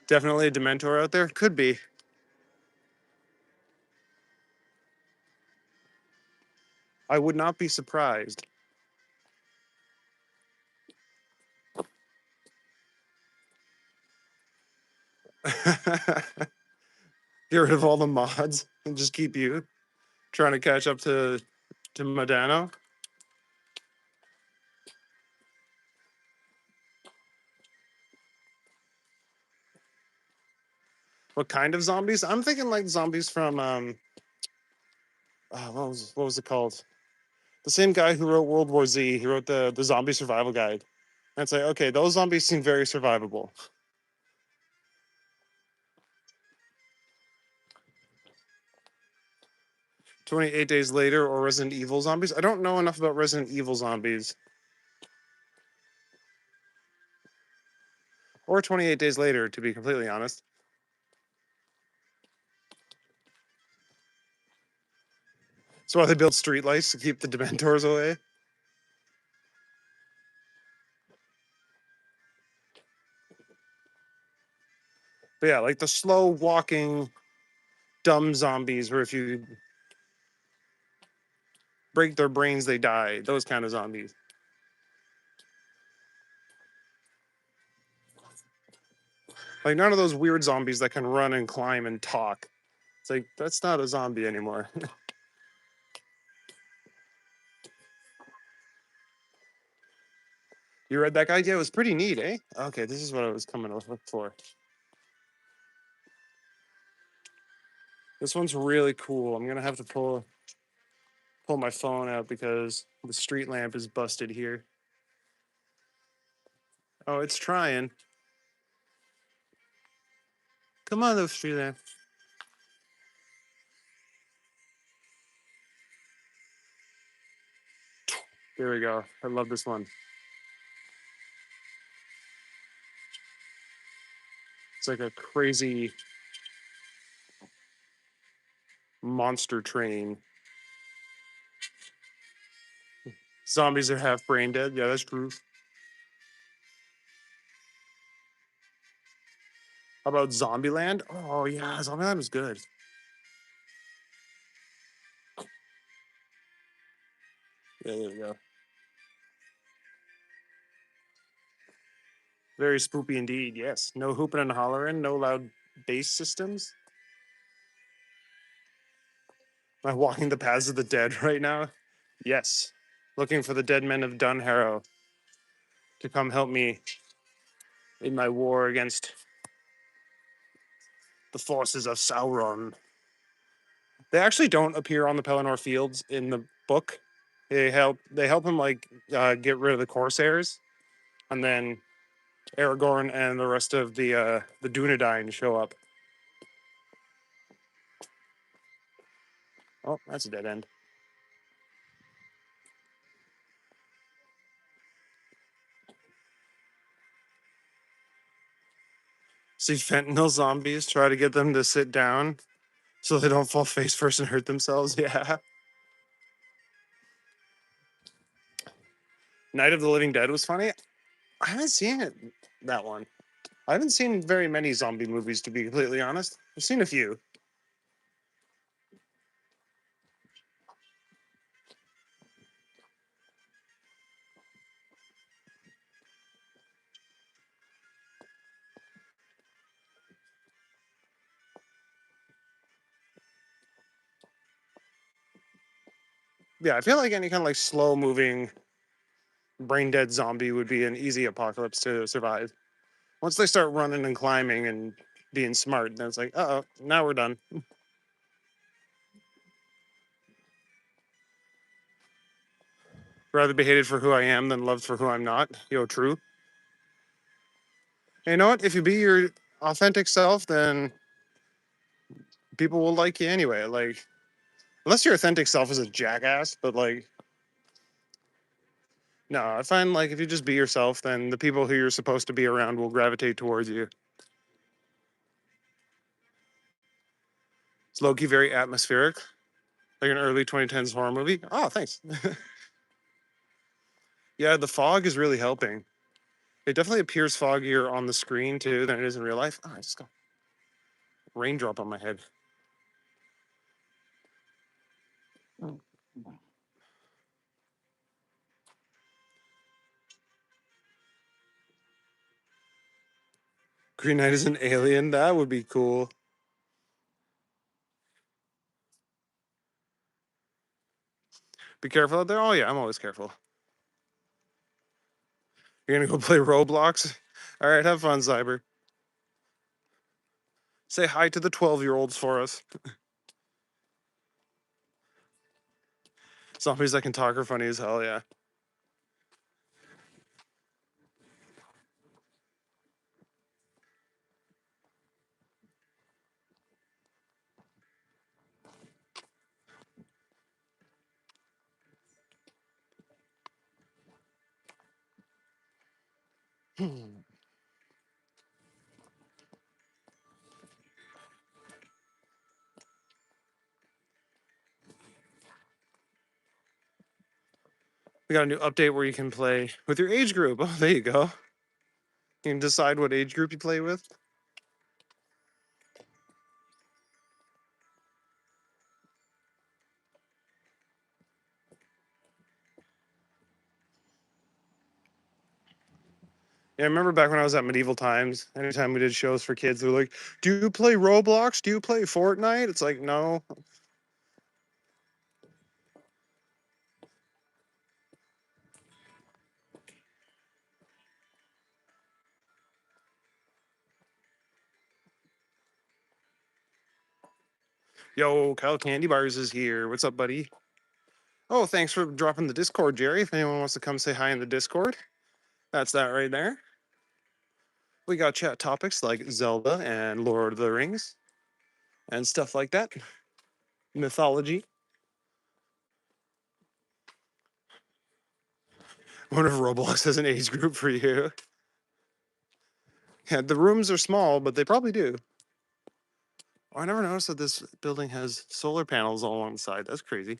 Definitely a Dementor out there. Could be. I would not be surprised. Get rid of all the mods and just keep you trying to catch up to Modano. What kind of zombies? I'm thinking like zombies from what was it called? The same guy who wrote World War Z. He wrote the zombie survival guide. And it's like, okay, those zombies seem very survivable. 28 Days Later or Resident Evil zombies. I don't know enough about Resident Evil zombies. Or 28 Days Later, to be completely honest. That's why they build streetlights to keep the Dementors away. But yeah, like the slow walking dumb zombies where if you break their brains they die. Those kind of zombies. Like none of those weird zombies that can run and climb and talk. It's like that's not a zombie anymore. You read that guy? Yeah, it was pretty neat, eh? Okay, this is what I was coming to look for. This one's really cool. I'm gonna have to pull my phone out because the street lamp is busted here. Oh, it's trying. Come on, those street lamp. There we go. I love this one. It's like a crazy monster train. Zombies are half brain dead. Yeah, that's true. How about Zombieland? Oh yeah, Zombieland was good. Yeah, there we go. Very spoopy indeed. Yes. No hooping and hollering. No loud bass systems. Am I walking the paths of the dead right now? Yes. Looking for the dead men of Dunharrow to come help me in my war against the forces of Sauron. They actually don't appear on the Pelennor Fields in the book. They help him like get rid of the Corsairs, and then Aragorn and the rest of the Dunedain show up. Oh, that's a dead end. See fentanyl zombies try to get them to sit down so they don't fall face first and hurt themselves. Yeah. Night of the Living Dead was funny. I haven't seen it, that one. I haven't seen very many zombie movies, to be completely honest. I've seen a few. Yeah, I feel like any kind of like slow moving, brain dead zombie would be an easy apocalypse to survive. Once they start running and climbing and being smart, then it's like, oh, now we're done. Rather be hated for who I am than loved for who I'm not. Yo, true. And you know what? If you be your authentic self, then people will like you anyway. Like, unless your authentic self is a jackass, but like, no, I find like if you just be yourself, then the people who you're supposed to be around will gravitate towards you. It's low-key very atmospheric, like an early 2010s horror movie. Oh, thanks. Yeah, the fog is really helping. It definitely appears foggier on the screen too than it is in real life. Oh, I just got a raindrop on my head. Green Knight is an alien. That would be cool. Be careful out there. Oh yeah, I'm always careful. You're gonna go play Roblox. All right, have fun, Cyber. Say hi to the 12-year-olds for us. Zombies that can talk are funny as hell. Yeah. We got a new update where you can play with your age group. Oh, there you go. You can decide what age group you play with. Yeah, I remember back when I was at Medieval Times, anytime we did shows for kids, they're like, "Do you play Roblox? Do you play Fortnite?" It's like, no. Yo, Kyle Candy Bars is here. What's up, buddy? Oh, thanks for dropping the Discord, Jerry. If anyone wants to come say hi in the Discord, that's that right there. We got chat topics like Zelda and Lord of the Rings and stuff like that. Mythology. I wonder if Roblox has an age group for you. Yeah, the rooms are small, but they probably do. Oh, I never noticed that this building has solar panels all along the side. That's crazy.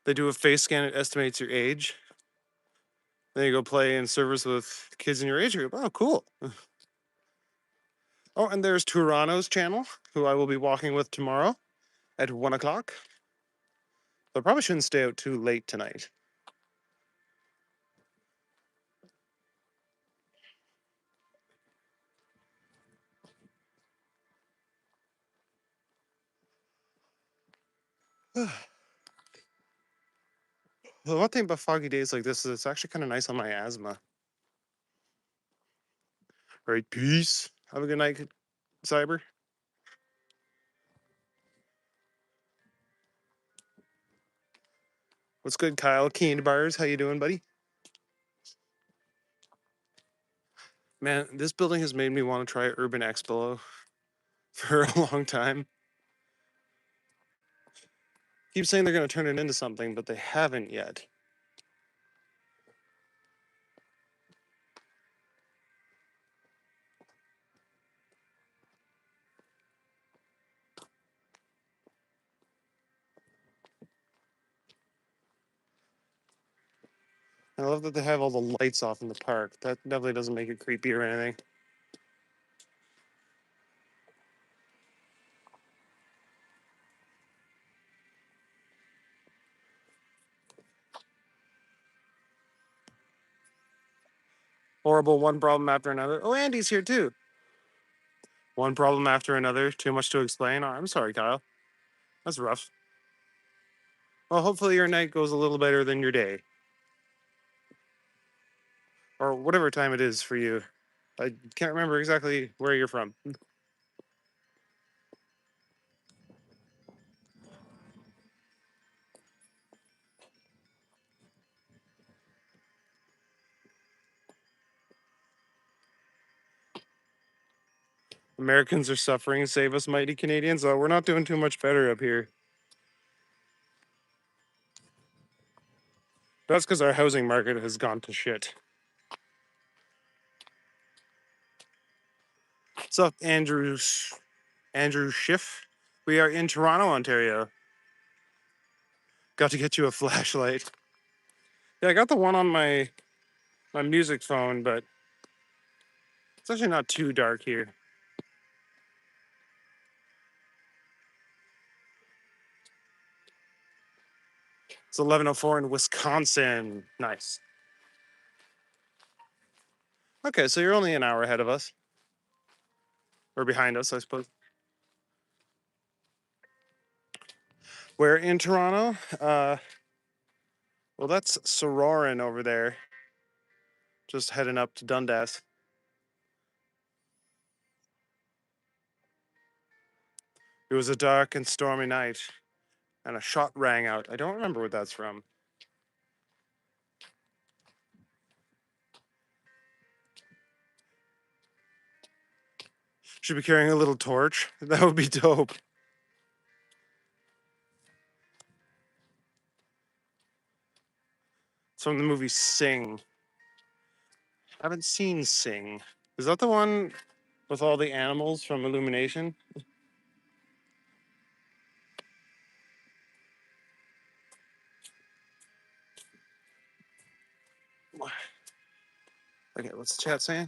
They do a face scan, it estimates your age. Then you go play in servers with kids in your age group. Oh, cool. Oh, and there's Turano's channel, who I will be walking with tomorrow at 1 o'clock. So I probably shouldn't stay out too late tonight. The one thing about foggy days like this is it's actually kind of nice on my asthma. All right, peace. Have a good night, Cyber. What's good, Kyle? Candy Bars, how you doing, buddy? Man, this building has made me want to try Urban Expo for a long time. Keep saying they're going to turn it into something, but they haven't yet. I love that they have all the lights off in the park. That definitely doesn't make it creepy or anything. Horrible, one problem after another. Oh, Andy's here too. One problem after another. Too much to explain. Oh, I'm sorry, Kyle. That's rough. Well, hopefully your night goes a little better than your day. Or whatever time it is for you. I can't remember exactly where you're from. Americans are suffering. Save us, mighty Canadians. Oh, we're not doing too much better up here. That's because our housing market has gone to shit. What's up, Andrew Schiff? We are in Toronto, Ontario. Got to get you a flashlight. Yeah, I got the one on my music phone, but it's actually not too dark here. It's 11:04 in Wisconsin. Nice. Okay, so you're only an hour ahead of us, or behind us, I suppose. We're in Toronto. Well, that's Sororan over there, just heading up to Dundas. It was a dark and stormy night, and a shot rang out. I don't remember what that's from. Should be carrying a little torch. That would be dope. It's from the movie Sing. I haven't seen Sing. Is that the one with all the animals from Illumination? Okay, what's the chat saying?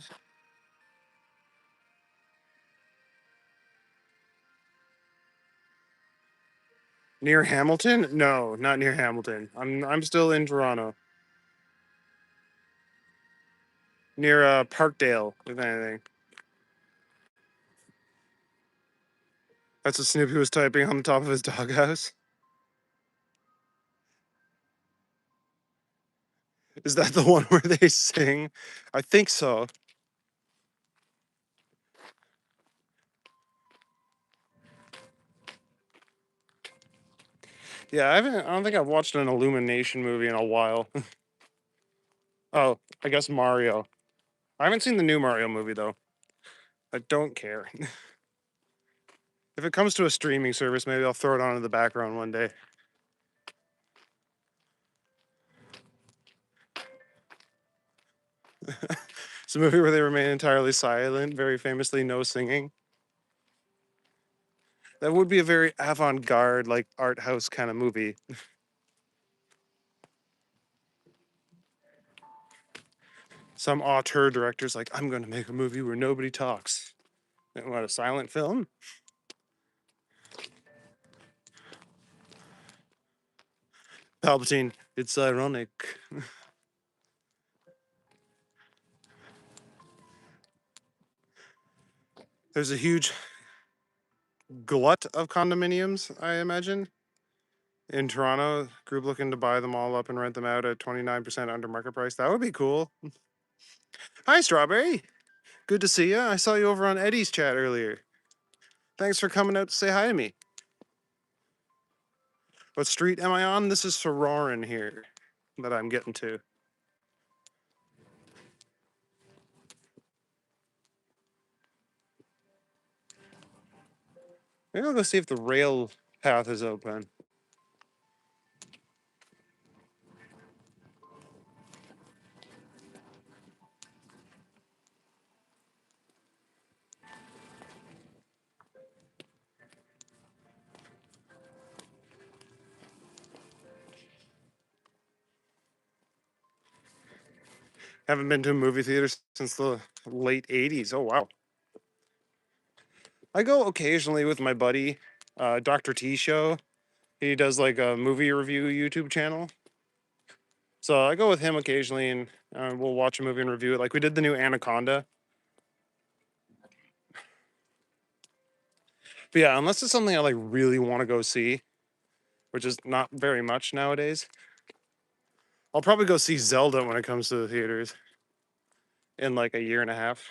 Near Hamilton? No, not near Hamilton. I'm still in Toronto. Near Parkdale, if anything. That's what Snoopy was typing on the top of his doghouse. Is that the one where they sing? I think so. Yeah, I don't think I've watched an Illumination movie in a while. Oh, I guess Mario. I haven't seen the new Mario movie though. I don't care. If it comes to a streaming service, maybe I'll throw it on in the background one day. It's a movie where they remain entirely silent, very famously no singing. That would be a very avant-garde, like art house kind of movie. Some auteur director's like, I'm going to make a movie where nobody talks. And what, a silent film? Palpatine, it's ironic. There's a huge glut of condominiums, I imagine, in Toronto. Group looking to buy them all up and rent them out at 29% under market price. That would be cool. Hi, Strawberry. Good to see you. I saw you over on Eddie's chat earlier. Thanks for coming out to say hi to me. What street am I on? This is Sorauren here that I'm getting to. Maybe I'll go see if the rail path is open. Haven't been to a movie theater since the late 80s. Oh, wow. I go occasionally with my buddy, Dr. T Show. He does like a movie review YouTube channel. So I go with him occasionally and we'll watch a movie and review it. Like we did the new Anaconda. But yeah, unless it's something I like really want to go see, which is not very much nowadays, I'll probably go see Zelda when it comes to the theaters in like a year and a half.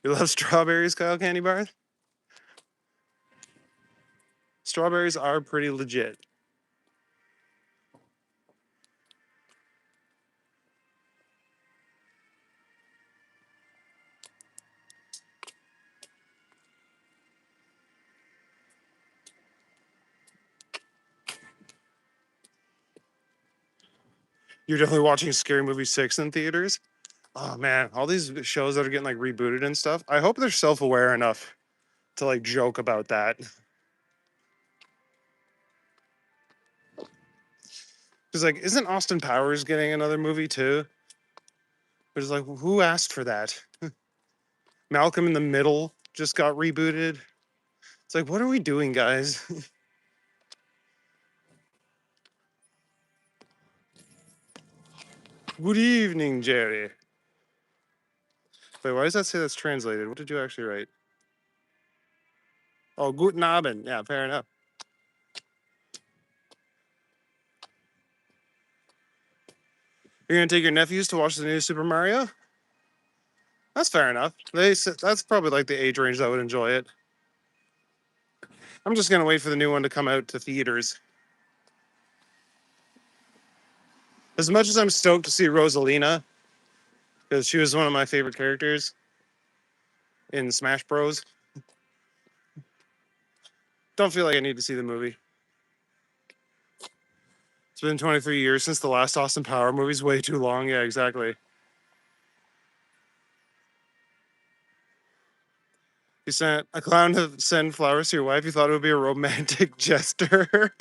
You love strawberries, Kyle Candy Bars? Strawberries are pretty legit. You're definitely watching Scary Movie 6 in theaters? Oh man, all these shows that are getting like rebooted and stuff. I hope they're self-aware enough to like joke about that. Because like, isn't Austin Powers getting another movie too? But it's like, who asked for that? Malcolm in the Middle just got rebooted. It's like, what are we doing, guys? Good evening, Jerry. Wait, why does that say that's translated? What did you actually write? Oh, guten Abend. Yeah, fair enough. You're gonna take your nephews to watch the new Super Mario? That's fair enough. That's probably like the age range that would enjoy it. I'm just gonna wait for the new one to come out to theaters. As much as I'm stoked to see Rosalina, because she was one of my favorite characters in Smash Bros. Don't feel like I need to see the movie. It's been 23 years since the last Austin Power movie's way too long. Yeah, exactly. You sent a clown to send flowers to your wife. You thought it would be a romantic gesture.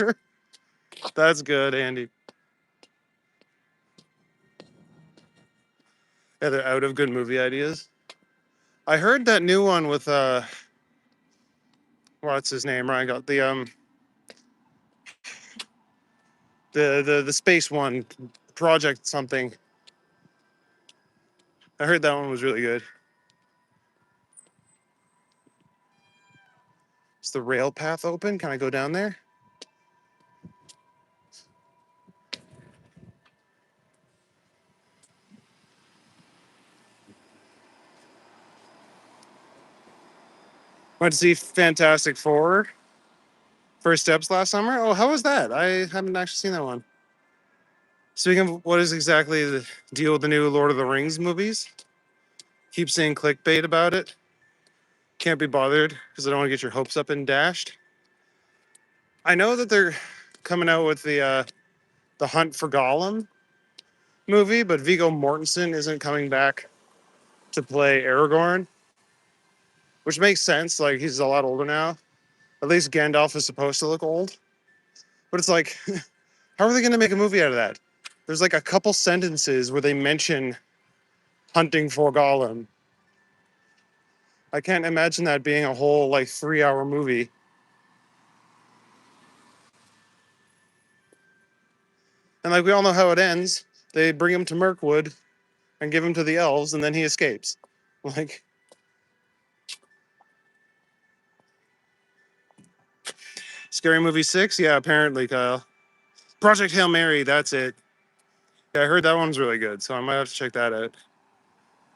That's good, Andy. Yeah, they're out of good movie ideas. I heard that new one with what's his name? Ryan got the space one, Project something. I heard that one was really good. Is the rail path open? Can I go down there? Went to see Fantastic Four First Steps last summer. Oh, how was that? I haven't actually seen that one. Speaking of what is exactly the deal with the new Lord of the Rings movies, keep seeing clickbait about it. Can't be bothered because I don't want to get your hopes up and dashed. I know that they're coming out with the Hunt for Gollum movie, but Viggo Mortensen isn't coming back to play Aragorn, which makes sense. Like he's a lot older now. At least Gandalf is supposed to look old. But it's like, how are they going to make a movie out of that? There's like a couple sentences where they mention hunting for Gollum. I can't imagine that being a whole like 3 hour movie. And like we all know how it ends. They bring him to Mirkwood and give him to the elves, and then he escapes. Like Scary Movie 6? Yeah, apparently, Kyle. Project Hail Mary, that's it. Yeah, I heard that one's really good, so I might have to check that out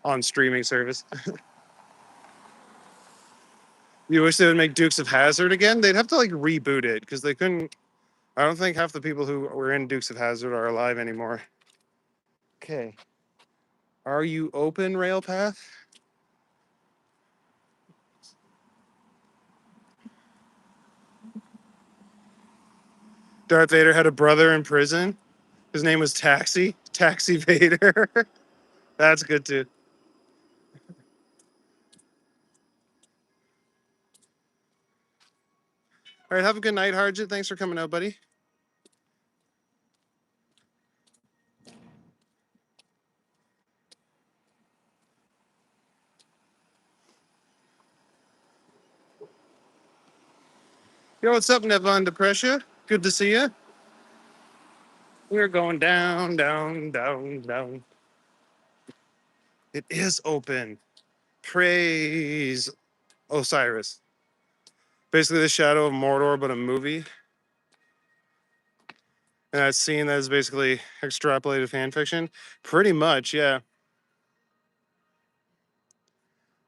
on streaming service. You wish they would make Dukes of Hazzard again? They'd have to like reboot it because they couldn't. I don't think half the people who were in Dukes of Hazzard are alive anymore. Okay. Are you open, Railpath? Darth Vader had a brother in prison. His name was Taxi Vader. That's good too. All right, have a good night, Harjit. Thanks for coming out, buddy. Yo, what's up, Nevon Depressia? Good to see you. We're going down, down, down, down. It is open. Praise Osiris. Basically, the Shadow of Mordor, but a movie. And that scene that is basically extrapolated fan fiction. Pretty much, yeah.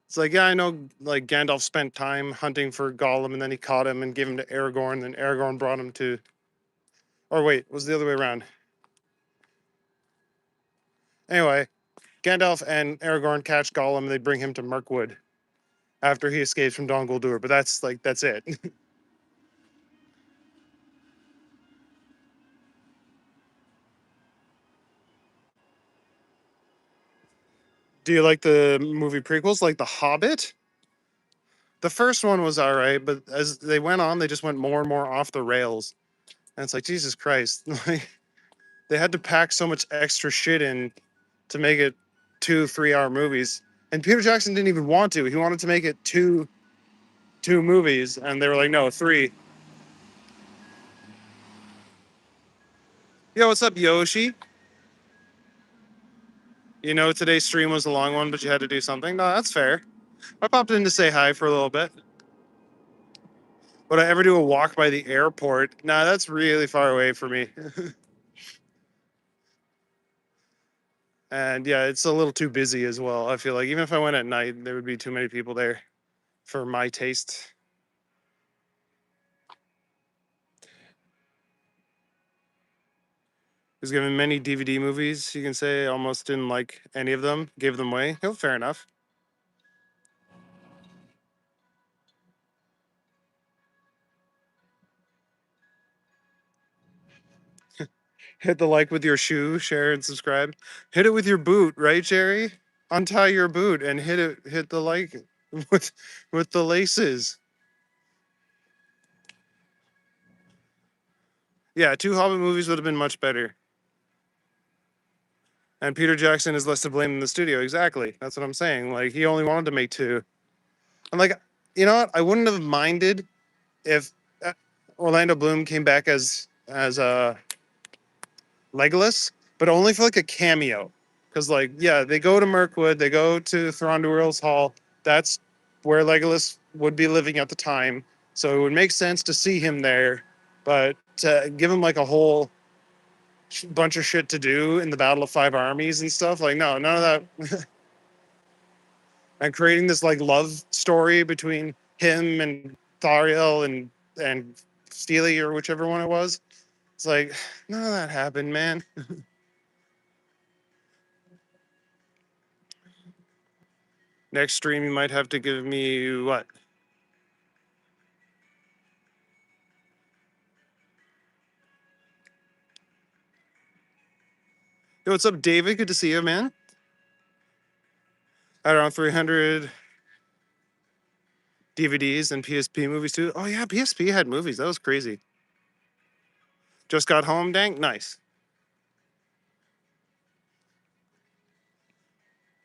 It's like, yeah, I know, like, Gandalf spent time hunting for Gollum, and then he caught him and gave him to Aragorn, and then Aragorn brought him to. Or wait, was the other way around? Anyway, Gandalf and Aragorn catch Gollum, and they bring him to Mirkwood after he escapes from Dol Guldur, but that's it. Do you like the movie prequels, like The Hobbit? The first one was all right, but as they went on, they just went more and more off the rails. And it's like, Jesus Christ. Like, they had to pack so much extra shit in to make it 2 3 hour movies. And Peter Jackson didn't even want to. He wanted to make it two movies, and they were like, no, three. Yo, what's up, Yoshi? You know, today's stream was a long one, but you had to do something. No, that's fair. I popped in to say hi for a little bit. Would I ever do a walk by the airport? Nah, that's really far away for me. And yeah, it's a little too busy as well. I feel like even if I went at night, there would be too many people there for my taste. He's given many DVD movies. You can say almost didn't like any of them. Gave them away. Oh, fair enough. Hit the like with your shoe, share and subscribe. Hit it with your boot, right, Jerry? Untie your boot and hit it. Hit the like with with the laces. Yeah, two Hobbit movies would have been much better. And Peter Jackson is less to blame in the studio. Exactly. That's what I'm saying. Like he only wanted to make two. I'm like, you know what? I wouldn't have minded if Orlando Bloom came back as Legolas, but only for like a cameo. Because like, yeah, they go to Mirkwood, they go to Thranduil's Hall. That's where Legolas would be living at the time. So it would make sense to see him there, but to give him like a whole bunch of shit to do in the Battle of Five Armies and stuff, like no, none of that. And creating this like love story between him and Thariel and Steely or whichever one it was. It's like none of that happened, man. Next stream, you might have to give me what? Yo, what's up, David? Good to see you, man. At around 300 DVDs and PSP movies too. Oh yeah, PSP had movies. That was crazy. Just got home, dang, nice.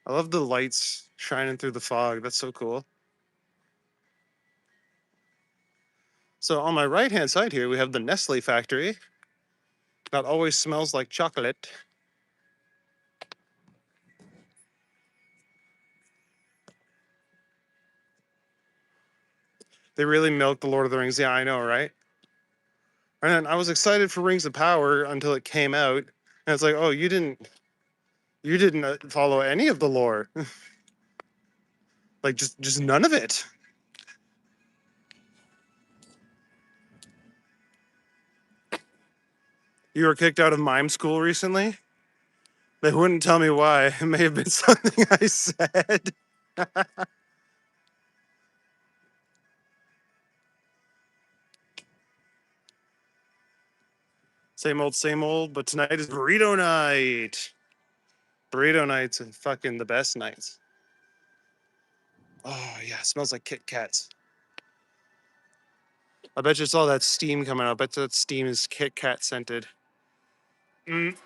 I love the lights shining through the fog. That's so cool. So on my right hand side here, we have the Nestle factory. That always smells like chocolate. They really milked the Lord of the Rings. Yeah, I know, right? And I was excited for Rings of Power until it came out, and it's like, oh, you didn't follow any of the lore, like just none of it. You were kicked out of mime school recently. They wouldn't tell me why. It may have been something I said. Same old. But tonight is burrito night. Burrito nights are fucking the best nights. Oh yeah, it smells like Kit Kats. I bet you it's all that steam coming out. I bet that steam is Kit Kat scented. Mm.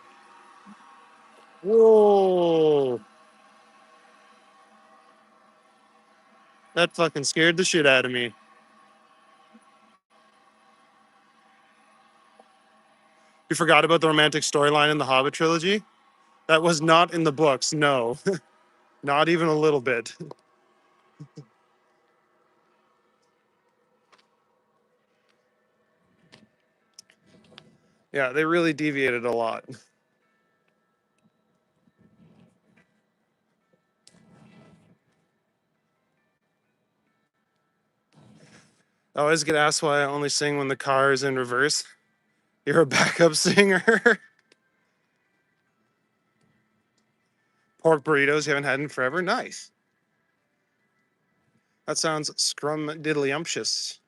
Whoa. That fucking scared the shit out of me. You forgot about the romantic storyline in the Hobbit trilogy? That was not in the books, no. Not even a little bit. Yeah, they really deviated a lot. I always get asked why I only sing when the car is in reverse. You're a backup singer. Pork burritos you haven't had in forever. Nice. That sounds scrum diddlyumptious.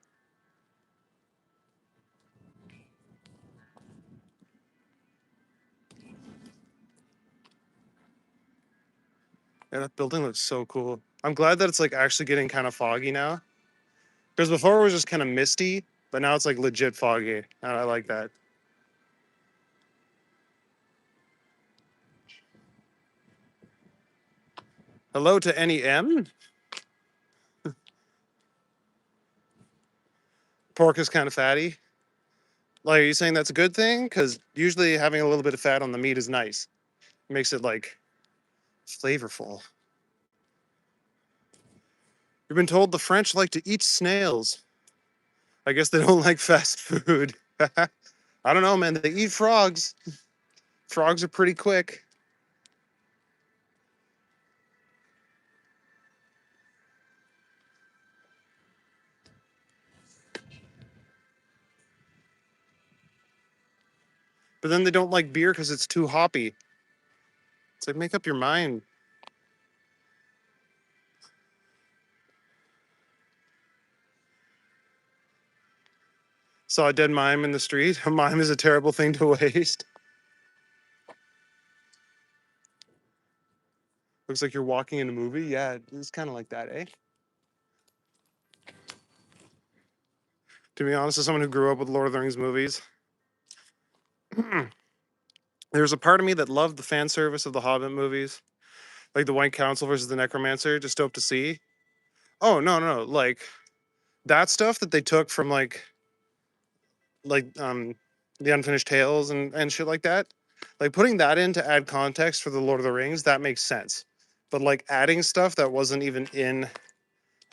Yeah, that building looks so cool. I'm glad that it's like actually getting kind of foggy now. Because before it was just kind of misty, but now it's like legit foggy. And I like that. Hello to NEM. Pork is kind of fatty. Like, are you saying that's a good thing? Because usually having a little bit of fat on the meat is nice. It makes it like flavorful. You've been told the French like to eat snails. I guess they don't like fast food. I don't know, man. They eat frogs. Frogs are pretty quick. But then they don't like beer because it's too hoppy. It's like, make up your mind. Saw a dead mime in the street. A mime is a terrible thing to waste. Looks like you're walking in a movie. Yeah, it's kind of like that, eh? To be honest, as someone who grew up with Lord of the Rings movies, There's a part of me that loved the fan service of the Hobbit movies, like the White Council versus the Necromancer. Just dope to see. Oh no, no, no, like that stuff that they took from like the Unfinished Tales and shit like that. Like putting that in to add context for the Lord of the Rings, that makes sense. But like adding stuff that wasn't even in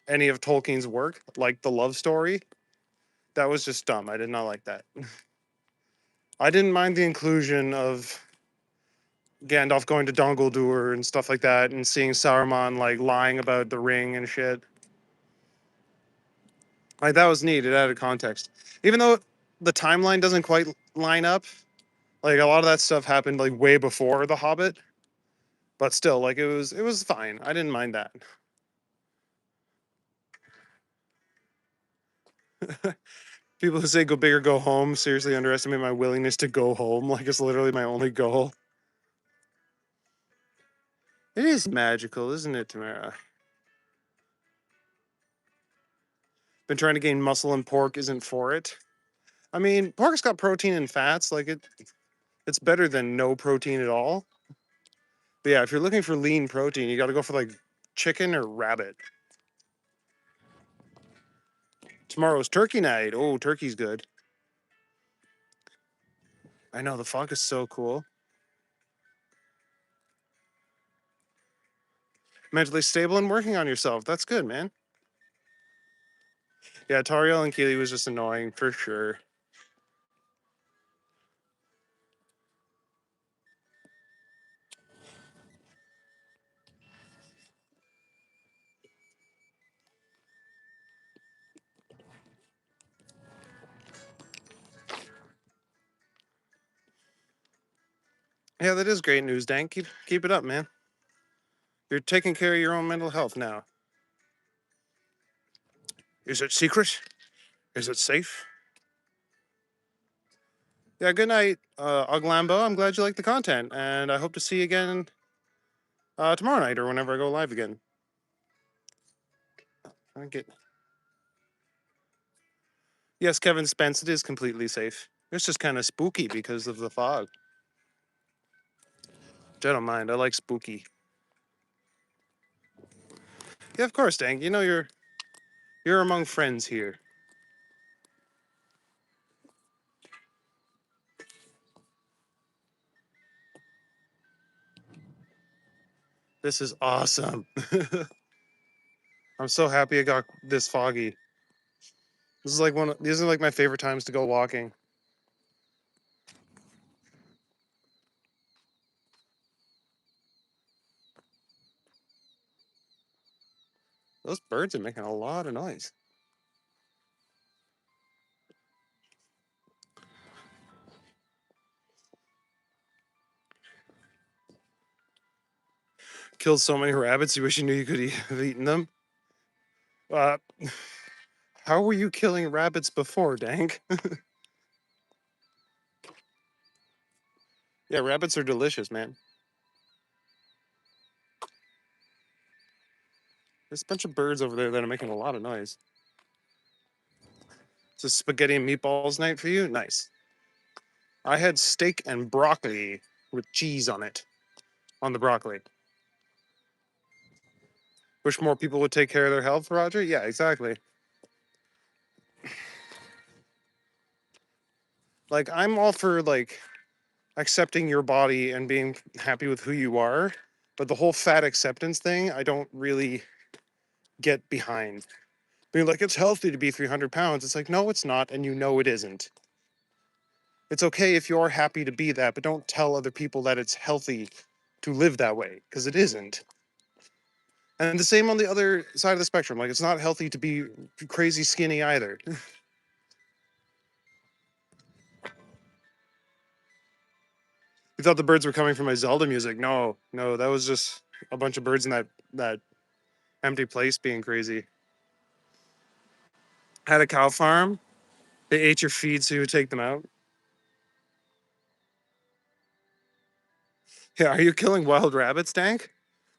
any of Tolkien's work, like the love story, that was just dumb. I did not like that. I didn't mind the inclusion of Gandalf going to Dol Guldur and stuff like that, and seeing Saruman like lying about the ring and shit. Like that was neat. It added context, even though the timeline doesn't quite line up. Like a lot of that stuff happened like way before The Hobbit, but still, like it was fine. I didn't mind that. People who say go big or go home seriously underestimate my willingness to go home. Like it's literally my only goal. It is magical, isn't it, Tamara? Been trying to gain muscle and pork isn't for it. I mean, pork's got protein and fats. Like it's better than no protein at all. But yeah, if you're looking for lean protein, you got to go for like chicken or rabbit. Tomorrow's turkey night. Oh, turkey's good. I know the fog is so cool. Mentally stable and working on yourself. That's good, man. Yeah, Tariel and Keely was just annoying for sure. Yeah, that is great news, Dan. Keep it up, man. You're taking care of your own mental health now. Is it secret? Is it safe? Yeah, good night, Oglambo. I'm glad you like the content, and I hope to see you again tomorrow night or whenever I go live again. I get Yes, Kevin Spence. It is completely safe. It's just kind of spooky because of the fog. Which I don't mind. I like spooky. Yeah, of course, Dank. You know you're among friends here. This is awesome. I'm so happy it got this foggy. These are like my favorite times to go walking. Those birds are making a lot of noise. Killed so many rabbits. You wish you knew you could have eaten them. Uh, how were you killing rabbits before, Dank? Yeah, rabbits are delicious, man. There's a bunch of birds over there that are making a lot of noise. It's a spaghetti and meatballs night for you? Nice. I had steak and broccoli with cheese on it, on the broccoli. Wish more people would take care of their health, Roger? Yeah, exactly. Like, I'm all for, like, accepting your body and being happy with who you are, but the whole fat acceptance thing, I don't really get behind. Being like, it's healthy to be 300 pounds. It's like, no, it's not, and you know it isn't. It's okay if you're happy to be that, but don't tell other people that it's healthy to live that way, because it isn't. And the same on the other side of the spectrum. Like, it's not healthy to be crazy skinny either. You thought the birds were coming from my Zelda music. No, no, that was just a bunch of birds in that empty place being crazy. Had a cow farm. They ate your feed so you would take them out. Yeah, are you killing wild rabbits, Dank?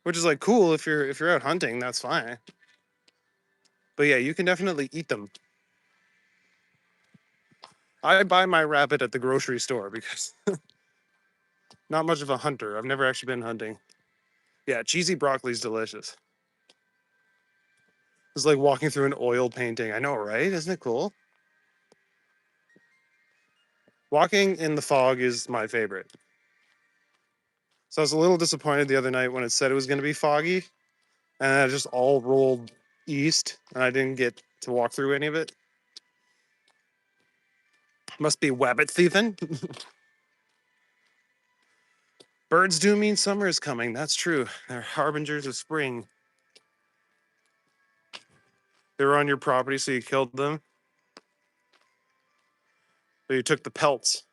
Which is like cool if you're out hunting, that's fine. But yeah, you can definitely eat them. I buy my rabbit at the grocery store because Not much of a hunter. I've never actually been hunting. Yeah, cheesy broccoli's delicious. It's like walking through an oil painting. I know, right? Isn't it cool? Walking in the fog is my favorite. So I was a little disappointed the other night when it said it was going to be foggy, and I just all rolled east, and I didn't get to walk through any of it. Must be wabbit thieving. Birds do mean summer is coming. That's true. They're harbingers of spring. They were on your property, so you killed them. But you took the pelts.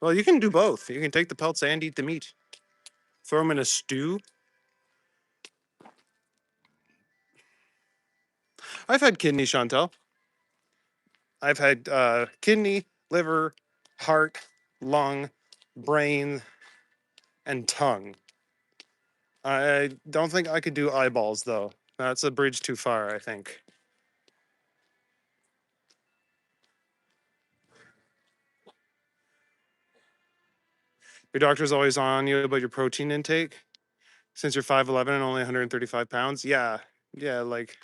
Well, you can do both. You can take the pelts and eat the meat. Throw them in a stew. I've had kidney, Chantel. I've had kidney, liver, heart, lung, brain, and tongue. I don't think I could do eyeballs, though. That's a bridge too far, I think. Your doctor's always on you about your protein intake since you're 5'11 and only 135 pounds. Yeah. Yeah, like,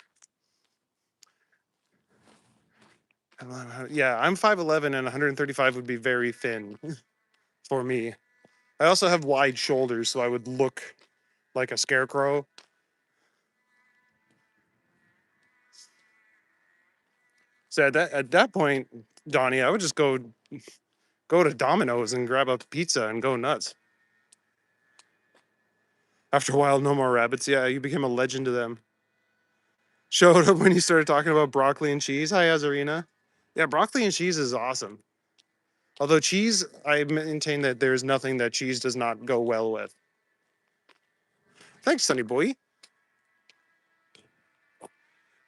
yeah, I'm 5'11 and 135 would be very thin for me. I also have wide shoulders, so I would look like a scarecrow. So at that point, Donnie, I would just go to Domino's and grab a pizza and go nuts. After a while, no more rabbits. Yeah, you became a legend to them. Showed up when you started talking about broccoli and cheese. Hi, Azarina. Yeah, broccoli and cheese is awesome. Although cheese, I maintain that there's nothing that cheese does not go well with. Thanks, Sonny boy.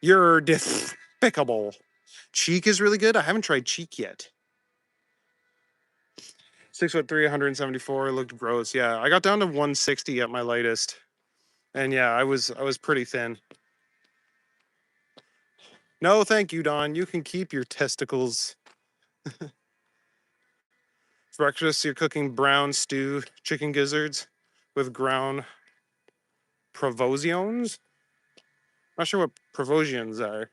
You're despicable. Cheek is really good. I haven't tried cheek yet. 6'3", 174. Looked gross. Yeah, I got down to 160 at my lightest, and yeah, I was pretty thin. No, thank you, Don. You can keep your testicles. For breakfast, you're cooking brown stew chicken gizzards with ground provosions. Not sure what provosions are.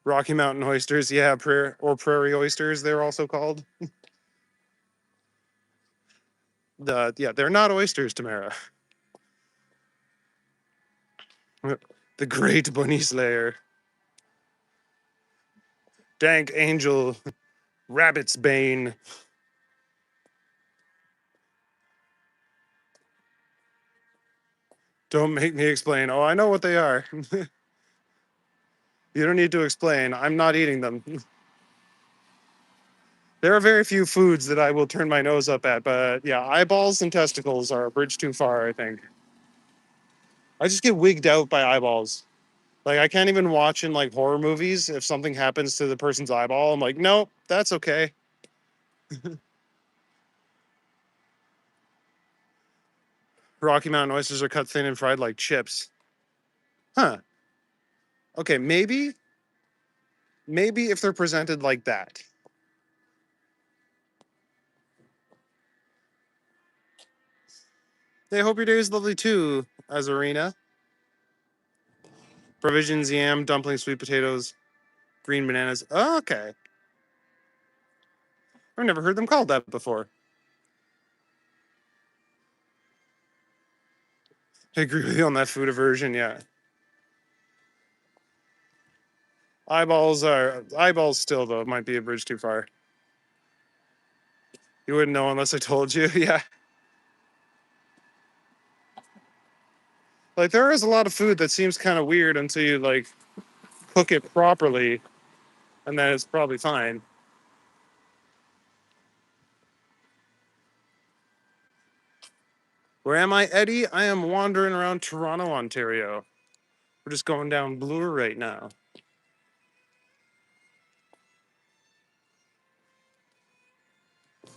Rocky Mountain oysters, yeah, or prairie oysters, they're also called. Yeah, they're not oysters, Tamara. The Great Bunny Slayer. Dank Angel, Rabbit's Bane. Don't make me explain. Oh, I know what they are. You don't need to explain. I'm not eating them. There are very few foods that I will turn my nose up at, but yeah, eyeballs and testicles are a bridge too far, I think. I just get wigged out by eyeballs. Like I can't even watch in like horror movies if something happens to the person's eyeball. I'm like, nope, that's okay. Rocky Mountain oysters are cut thin and fried like chips. Huh. Okay, maybe if they're presented like that. Hey, hope your day is lovely too, Azarina. Provisions, yam, dumplings, sweet potatoes, green bananas. Oh, okay. I've never heard them called that before. I agree with you on that food aversion, yeah. Eyeballs still though, might be a bridge too far. You wouldn't know unless I told you, yeah. Like there is a lot of food that seems kind of weird until you like cook it properly, and then it's probably fine. Where am I, Eddie? I am wandering around Toronto, Ontario. We're just going down Bloor right now.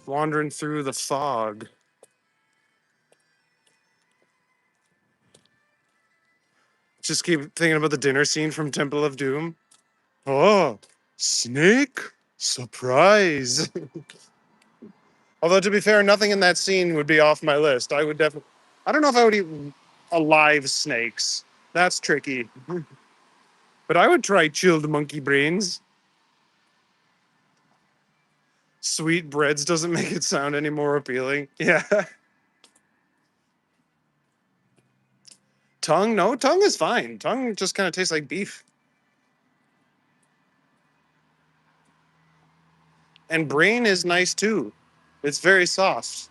Wandering through the fog. Just keep thinking about the dinner scene from Temple of Doom. Oh, snake? Surprise. Although to be fair, nothing in that scene would be off my list. I would definitely. I don't know if I would eat alive snakes. That's tricky. But I would try chilled monkey brains. Sweet breads doesn't make it sound any more appealing. Yeah. Tongue? No, tongue is fine. Tongue just kind of tastes like beef. And brain is nice too. It's very soft.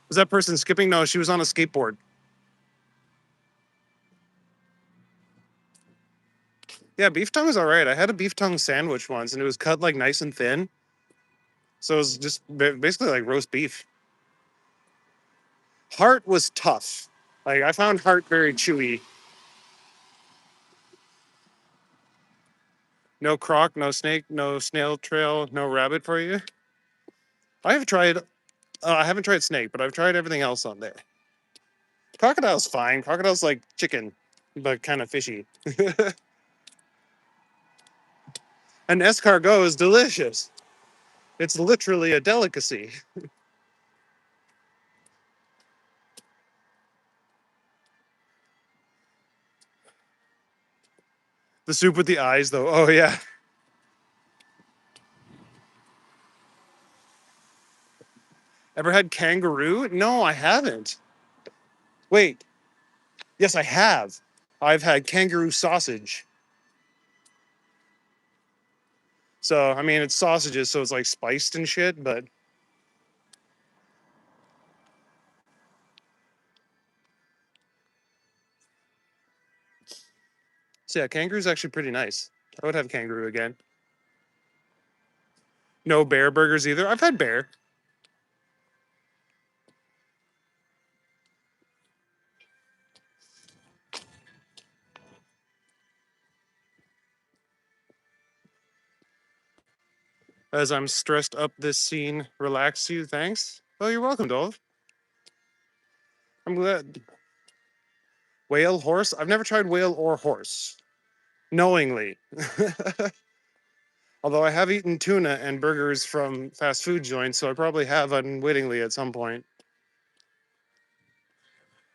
Was that person skipping? No, she was on a skateboard. Yeah, beef tongue is all right. I had a beef tongue sandwich once and it was cut like nice and thin. So it was just basically like roast beef. Heart was tough. Like I found heart very chewy. No croc, no snake, no snail trail, no rabbit for you. I have tried. I haven't tried snake, but I've tried everything else on there. Crocodile's fine. Crocodile's like chicken, but kind of fishy. An escargot is delicious. It's literally a delicacy. The soup with the eyes, though. Oh yeah. Ever had kangaroo? No, I haven't. Wait. Yes, I have. I've had kangaroo sausage. So I mean, it's sausages, so it's like spiced and shit. But so yeah, kangaroo's actually pretty nice. I would have kangaroo again. No bear burgers either. I've had bear. As I'm stressed up this scene, relax you. Thanks. Oh, you're welcome, Dove. I'm glad. Whale, horse? I've never tried whale or horse. Knowingly. Although I have eaten tuna and burgers from fast food joints, so I probably have unwittingly at some point.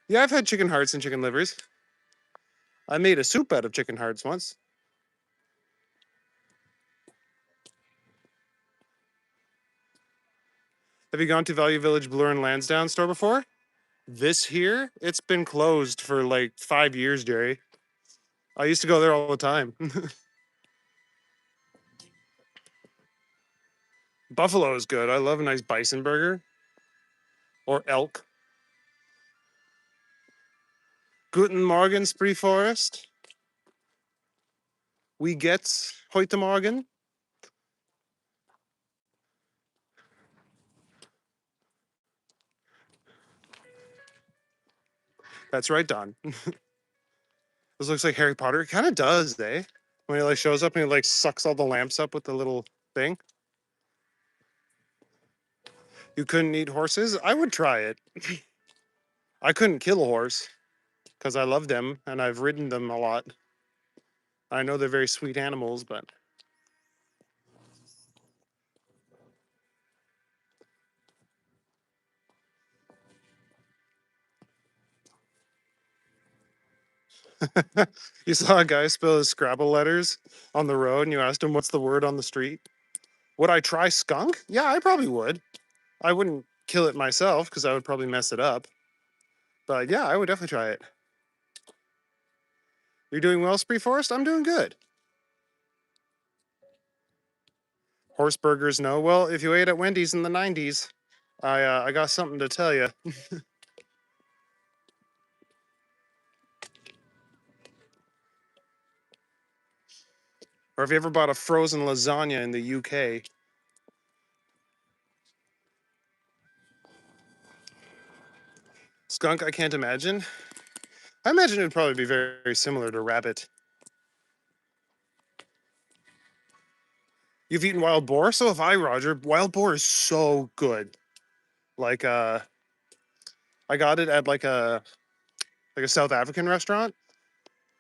Yeah, I've had chicken hearts and chicken livers. I made a soup out of chicken hearts once. Have you gone to Value Village Bloor and Lansdowne store before? This here, it's been closed for like 5 years, Jerry. I used to go there all the time. Buffalo is good. I love a nice bison burger or elk. Guten Morgen, Spree Forest. We get heute Morgen. That's right, Don. This looks like Harry Potter. It kind of does, eh? When he like shows up and he like sucks all the lamps up with the little thing. You couldn't eat horses? I would try it. I couldn't kill a horse because I love them and I've ridden them a lot. I know they're very sweet animals, but you saw a guy spill his Scrabble letters on the road and you asked him what's the word on the street. Would I try skunk? Yeah, I probably would. I wouldn't kill it myself because I would probably mess it up. But yeah, I would definitely try it. You're doing well, Spree Forest? I'm doing good. Horse burgers, no. Well, if you ate at Wendy's in the 90s, I got something to tell you. Or if you ever bought a frozen lasagna in the UK. Skunk, I can't imagine. I imagine it would probably be very, very similar to rabbit. You've eaten wild boar? So have I, Roger. Wild boar is so good. Like I got it at like a South African restaurant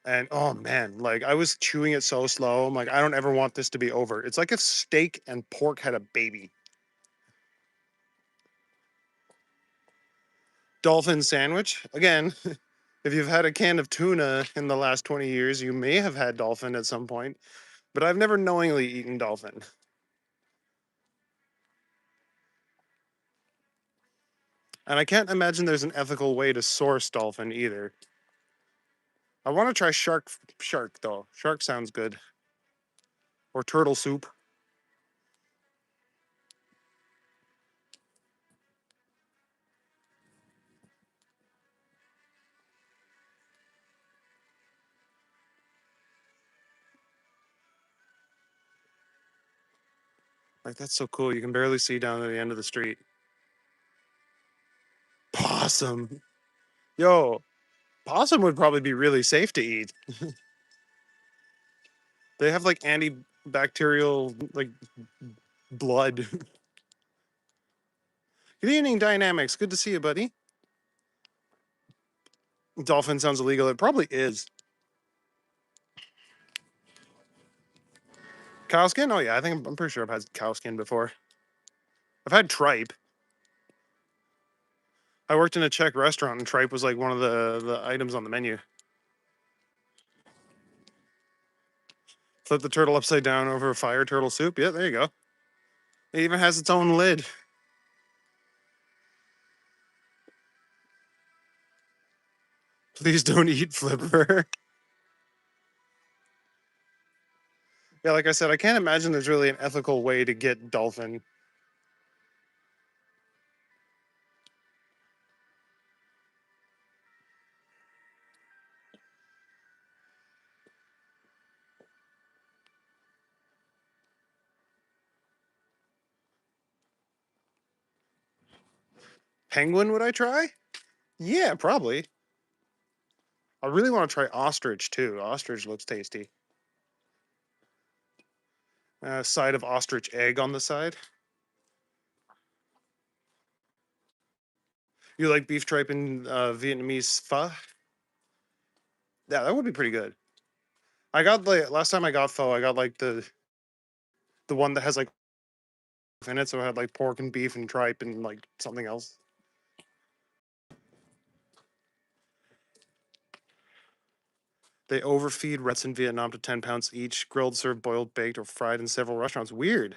And oh man, like I was chewing it so slow. I'm like, I don't ever want this to be over. It's like if steak and pork had a baby. Dolphin sandwich. Again, if you've had a can of tuna in the last 20 years, you may have had dolphin at some point, but I've never knowingly eaten dolphin. And I can't imagine there's an ethical way to source dolphin either. I want to try shark though. Shark sounds good. Or turtle soup. Like that's so cool. You can barely see down at the end of the street. Possum. Yo, possum would probably be really safe to eat. They have like antibacterial like blood. Good evening, Dynamics. Good to see you, buddy. Dolphin sounds illegal. It probably is. Cow skin? Oh yeah, I'm pretty sure I've had cow skin before. I've had tripe. I worked in a Czech restaurant and tripe was like one of the items on the menu. Flip the turtle upside down over a fire, turtle soup. Yeah, there you go. It even has its own lid. Please don't eat flipper. Yeah, like I said, I can't imagine there's really an ethical way to get dolphin. Penguin would I try? Yeah, probably. I really want to try ostrich too. Ostrich looks tasty. Side of ostrich egg on the side. You like beef tripe and Vietnamese pho? Yeah, that would be pretty good. I got like last time I got pho, I got like the one that has like in it, so it had like pork and beef and tripe and like something else. They overfeed rats in Vietnam to 10 pounds each, grilled, served, boiled, baked, or fried in several restaurants. Weird.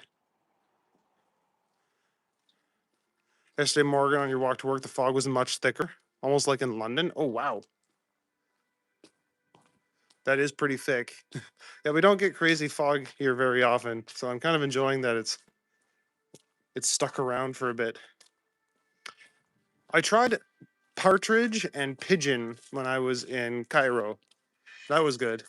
Yesterday, Morgan, on your walk to work, the fog was much thicker, almost like in London. Oh wow, that is pretty thick. Yeah, we don't get crazy fog here very often, so I'm kind of enjoying that it's stuck around for a bit. I tried partridge and pigeon when I was in Cairo. That was good.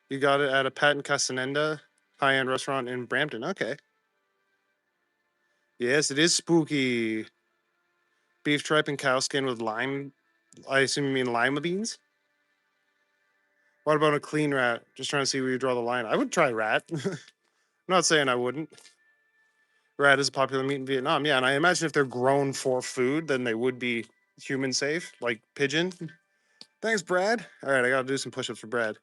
You got it at a Pat and Castaneda high-end restaurant in Brampton. Okay. Yes, it is spooky. Beef tripe and cow skin with lime. I assume you mean lima beans. What about a clean rat? Just trying to see where you draw the line. I would try rat. I'm not saying I wouldn't. Rat is a popular meat in Vietnam. Yeah, and I imagine if they're grown for food, then they would be human safe, like pigeon. Thanks, Brad. All right, I gotta do some push-ups for Brad.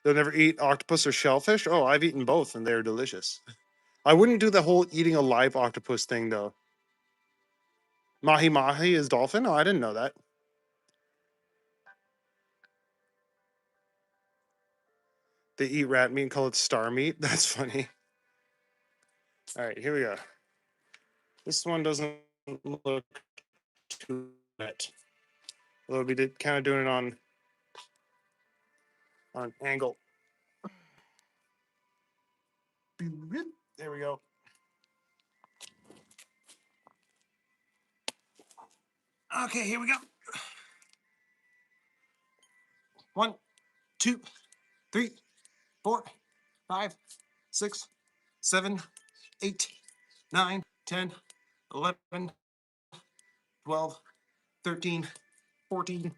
They'll never eat octopus or shellfish. Oh, I've eaten both, and they're delicious. I wouldn't do the whole eating a live octopus thing though. Mahi mahi is dolphin. Oh, I didn't know that. They eat rat meat and call it star meat. That's funny. All right, here we go. This one doesn't look too wet. Although we did kind of doing it on an angle. There we go. Okay, here we go. 1, 2, 3, 4, 5, 6, 7, 8, 9, 10, 11, 12, 13, 14,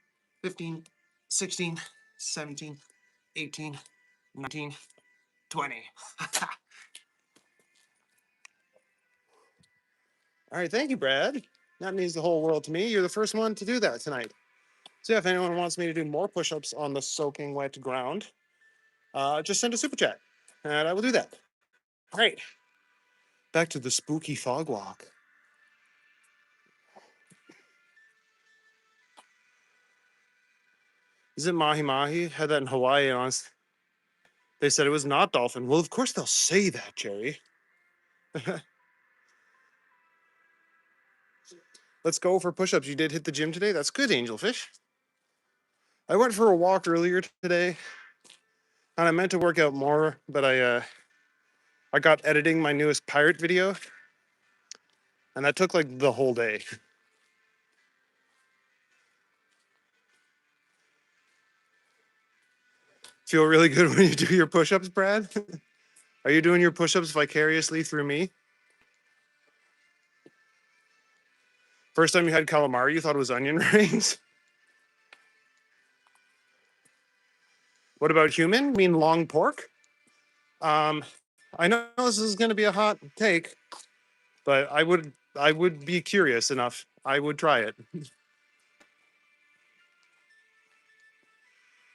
15, 16, 17, 18, 19, 20. All right, thank you, Brad. That means the whole world to me. You're the first one to do that tonight. So yeah, if anyone wants me to do more push-ups on the soaking wet ground, just send a super chat, and I will do that. All right, back to the spooky fog walk. Is it mahi mahi? Had that in Hawaii, and they said it was not dolphin. Well, of course they'll say that, Jerry. Let's go for push-ups. You did hit the gym today. That's good, Angelfish. I went for a walk earlier today, and I meant to work out more, but I got editing my newest pirate video, and that took like the whole day. Feel really good when you do your push-ups, Brad? Are you doing your push-ups vicariously through me? First time you had calamari, you thought it was onion rings? What about human? You mean long pork? Um, I know this is going to be a hot take, but I would be curious enough. I would try it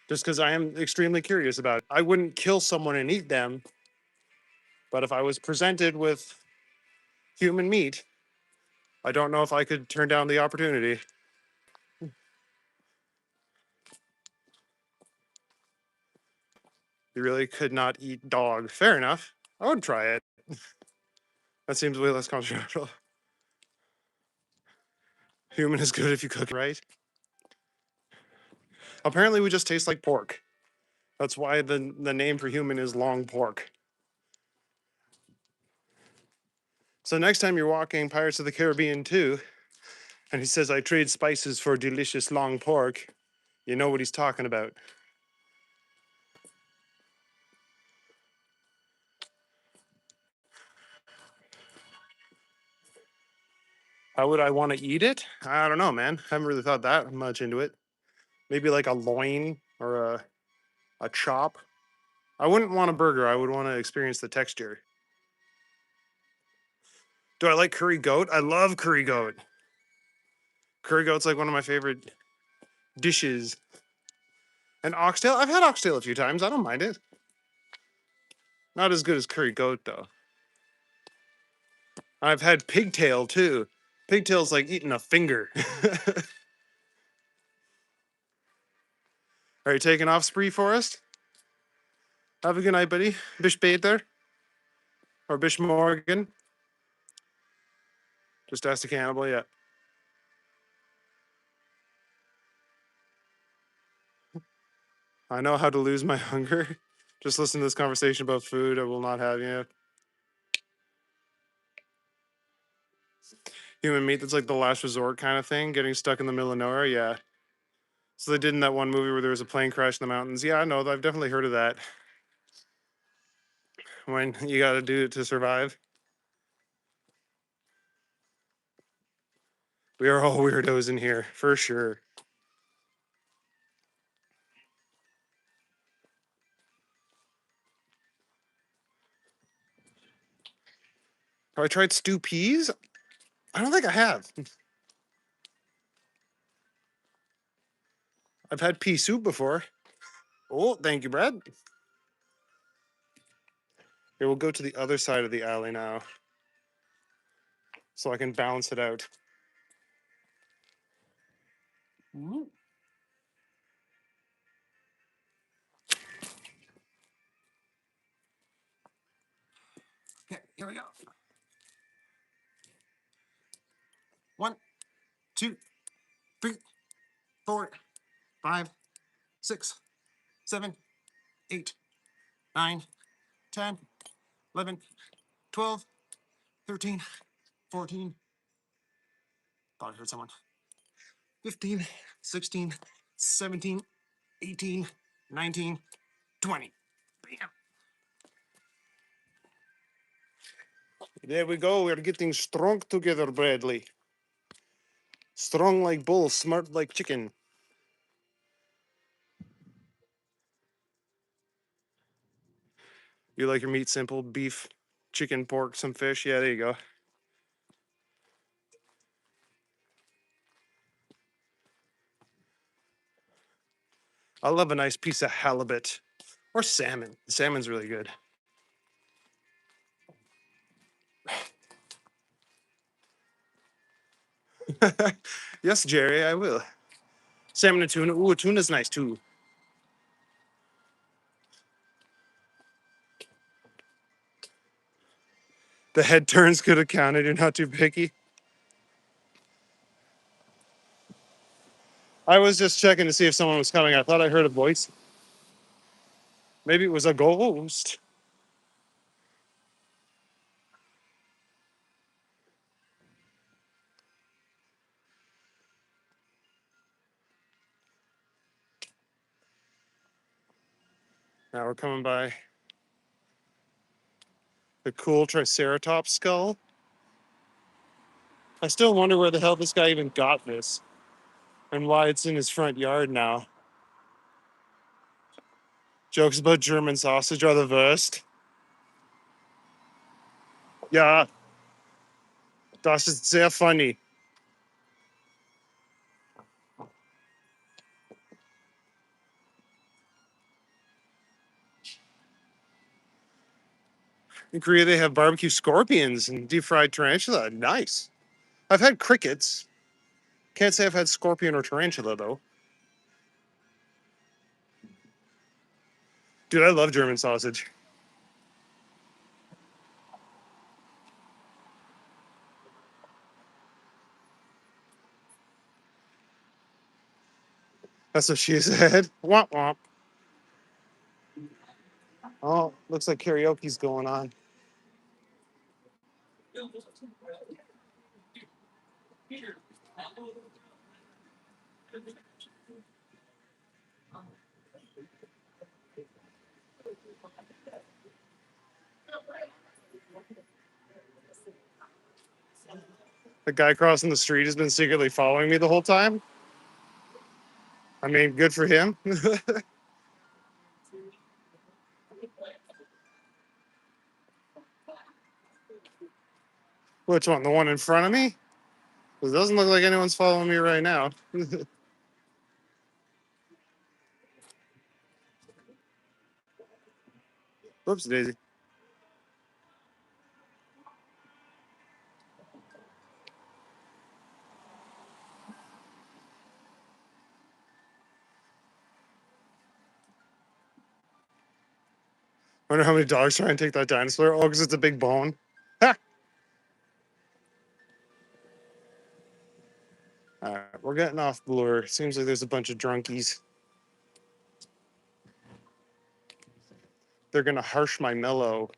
just because I am extremely curious about it. I wouldn't kill someone and eat them, but if I was presented with human meat, I don't know if I could turn down the opportunity. You really could not eat dog. Fair enough. I would try it. That seems way less controversial. Human is good if you cook it right. Apparently, we just taste like pork. That's why the name for human is long pork. So next time you're walking Pirates of the Caribbean 2, and he says, I trade spices for delicious long pork, you know what he's talking about. How would I want to eat it? I don't know, man. I haven't really thought that much into it. Maybe like a loin or a chop. I wouldn't want a burger. I would want to experience the texture. Do I like curry goat? I love curry goat. Curry goat's like one of my favorite dishes. And oxtail? I've had oxtail a few times. I don't mind it. Not as good as curry goat, though. I've had pigtail, too. Pigtail's like eating a finger. Are you taking off, Spree Forest? Have a good night, buddy. Bish Bader or Bish Morgan. Just ask the cannibal, yeah. I know how to lose my hunger. Just listen to this conversation about food. I will not have you. Human meat, that's like the last resort kind of thing, getting stuck in the middle of nowhere, yeah. So they did in that one movie where there was a plane crash in the mountains. Yeah, I know. I've definitely heard of that. When you got to do it to survive. We are all weirdos in here, for sure. Have I tried stew peas? I don't think I have. I've had pea soup before. Oh, thank you, Brad. Here, we'll go to the other side of the alley now so I can balance it out. Okay, here we go. 1, 2, 3, 4, 5, 6, 7, 8, 9, 10, 11, 12, 13, 14. Thought I heard someone. 15, 16, 17, 18, 19, 20. Bam. There we go. We're getting strong together, Bradley. Strong like bull, smart like chicken. You like your meat simple? Beef, chicken, pork, some fish? Yeah, there you go. I love a nice piece of halibut or salmon. Salmon's really good. Yes, Jerry, I will. Salmon and tuna. Ooh, tuna's nice too. The head turns could have counted. You're not too picky. I was just checking to see if someone was coming. I thought I heard a voice. Maybe it was a ghost. Now we're coming by the cool Triceratops skull. I still wonder where the hell this guy even got this and why it's in his front yard now. Jokes about German sausage are the worst. Ja, das ist sehr funny. In Korea, they have barbecue scorpions and deep fried tarantula. Nice. I've had crickets. Can't say I've had scorpion or tarantula, though. Dude, I love German sausage. That's what she said. Womp womp. Oh, looks like karaoke's going on. The guy crossing the street has been secretly following me the whole time. I mean, good for him. Which one? The one in front of me? It doesn't look like anyone's following me right now. Whoops, Daisy. Wonder how many dogs try and take that dinosaur. Oh, because it's a big bone. Ha! All right, we're getting off blur. Seems like there's a bunch of drunkies. They're gonna harsh my mellow.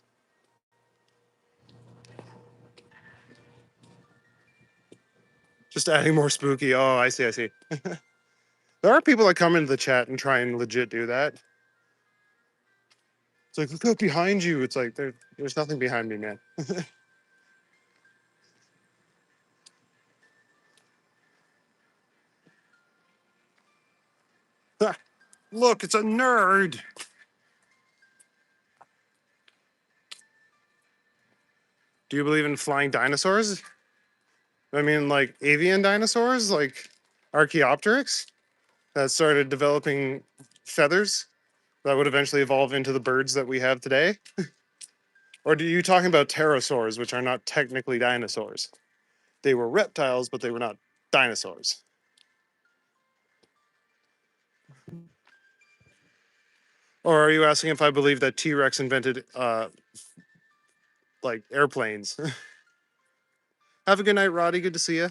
Just adding more spooky. Oh, I see, I see. There are people that come into the chat and try and legit do that. It's like, look out behind you. It's like there's nothing behind me, man. Look, it's a nerd. Do you believe in flying dinosaurs? I mean, like avian dinosaurs, like Archaeopteryx, that started developing feathers that would eventually evolve into the birds that we have today? Or are you talking about pterosaurs, which are not technically dinosaurs? They were reptiles, but they were not dinosaurs. Or are you asking if I believe that T Rex invented like airplanes? Have a good night, Roddy. Good to see you.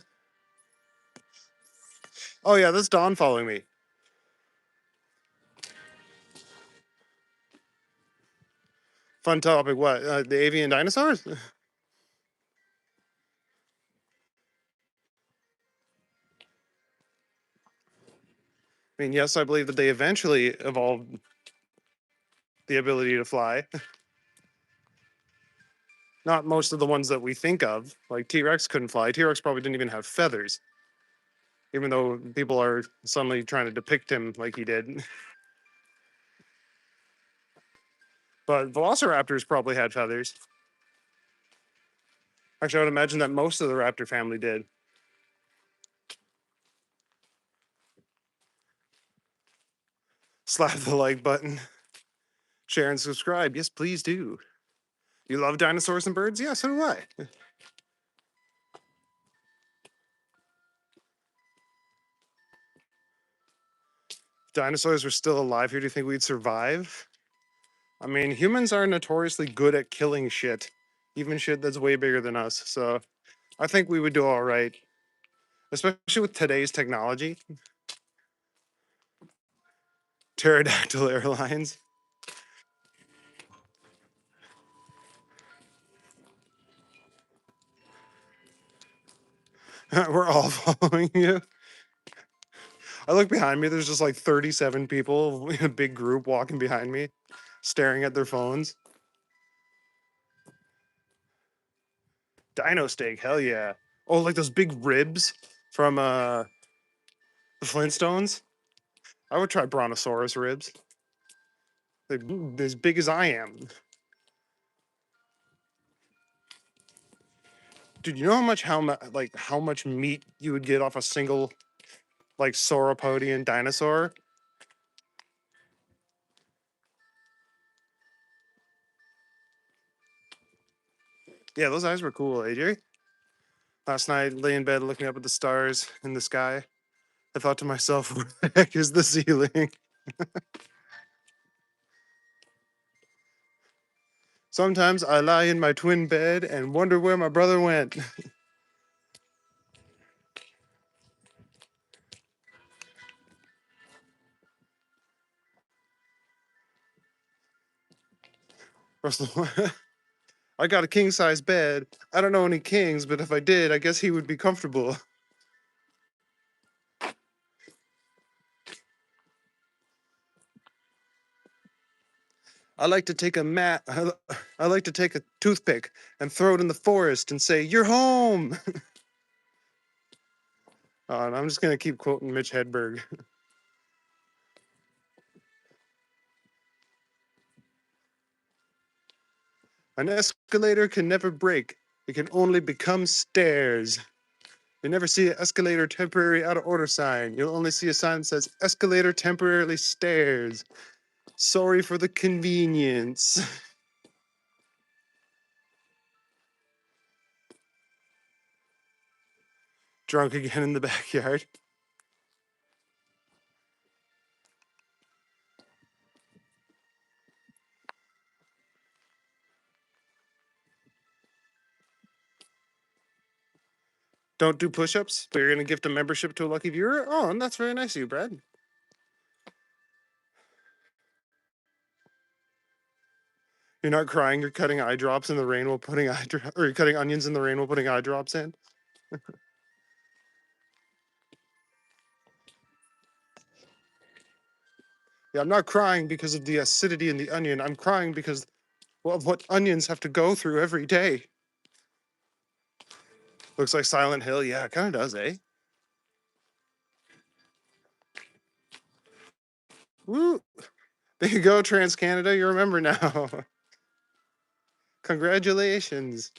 Oh yeah, that's Dawn following me. Fun topic. What? The avian dinosaurs? I mean, yes, I believe that they eventually evolved the ability to fly. Not most of the ones that we think of. Like T Rex couldn't fly. T Rex probably didn't even have feathers, even though people are suddenly trying to depict him like he did. But velociraptors probably had feathers. Actually, I would imagine that most of the raptor family did. Slap the like button. Share and subscribe. Yes, please do. You love dinosaurs and birds? Yeah, so do I. If dinosaurs were still alive here, do you think we'd survive? I mean, humans are notoriously good at killing shit, even shit that's way bigger than us. So I think we would do all right, especially with today's technology. Pterodactyl airlines. We're all following you. I look behind me, there's just like 37 people in a big group walking behind me, staring at their phones. Dino steak, hell yeah. Oh, like those big ribs from the Flintstones? I would try brontosaurus ribs. They're as big as I am. Dude, you know how much meat you would get off a single like sauropodian dinosaur? Yeah, those eyes were cool, AJ. Last night, lay in bed looking up at the stars in the sky. I thought to myself, where the heck is the ceiling? Sometimes I lie in my twin bed and wonder where my brother went. Russell, I got a king size bed. I don't know any kings, but if I did, I guess he would be comfortable. I like to take a mat. I like to take a toothpick and throw it in the forest and say, "You're home." And I'm just gonna keep quoting Mitch Hedberg. An escalator can never break. It can only become stairs. You never see an escalator temporary out of order sign. You'll only see a sign that says escalator temporarily stairs. Sorry for the convenience. Drunk again in the backyard. Don't do push-ups, but you're gonna gift a membership to a lucky viewer. Oh, and that's very nice of you, Brad. You're not crying. You're cutting eye drops in the rain while putting or you're cutting onions in the rain while putting eye drops in. Yeah, I'm not crying because of the acidity in the onion. I'm crying because of what onions have to go through every day. Looks like Silent Hill. Yeah, it kind of does, eh? Woo! There you go, Trans Canada. You remember now. Congratulations.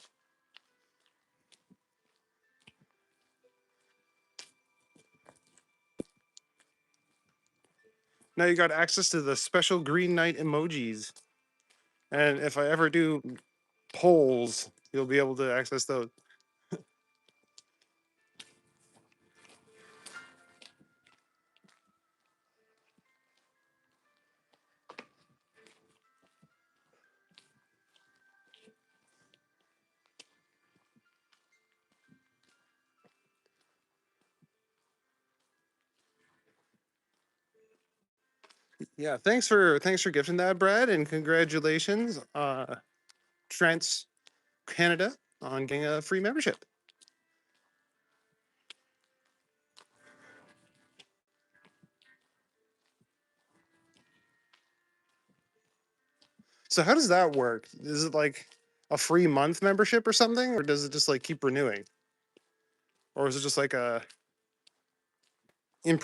Now you got access to the special Green Knight emojis. And if I ever do polls, you'll be able to access those. Yeah, thanks for gifting that, Brad, and congratulations, Trans Canada, on getting a free membership. So how does that work? Is it like a free month membership or something, or does it just like keep renewing, or is it just like a in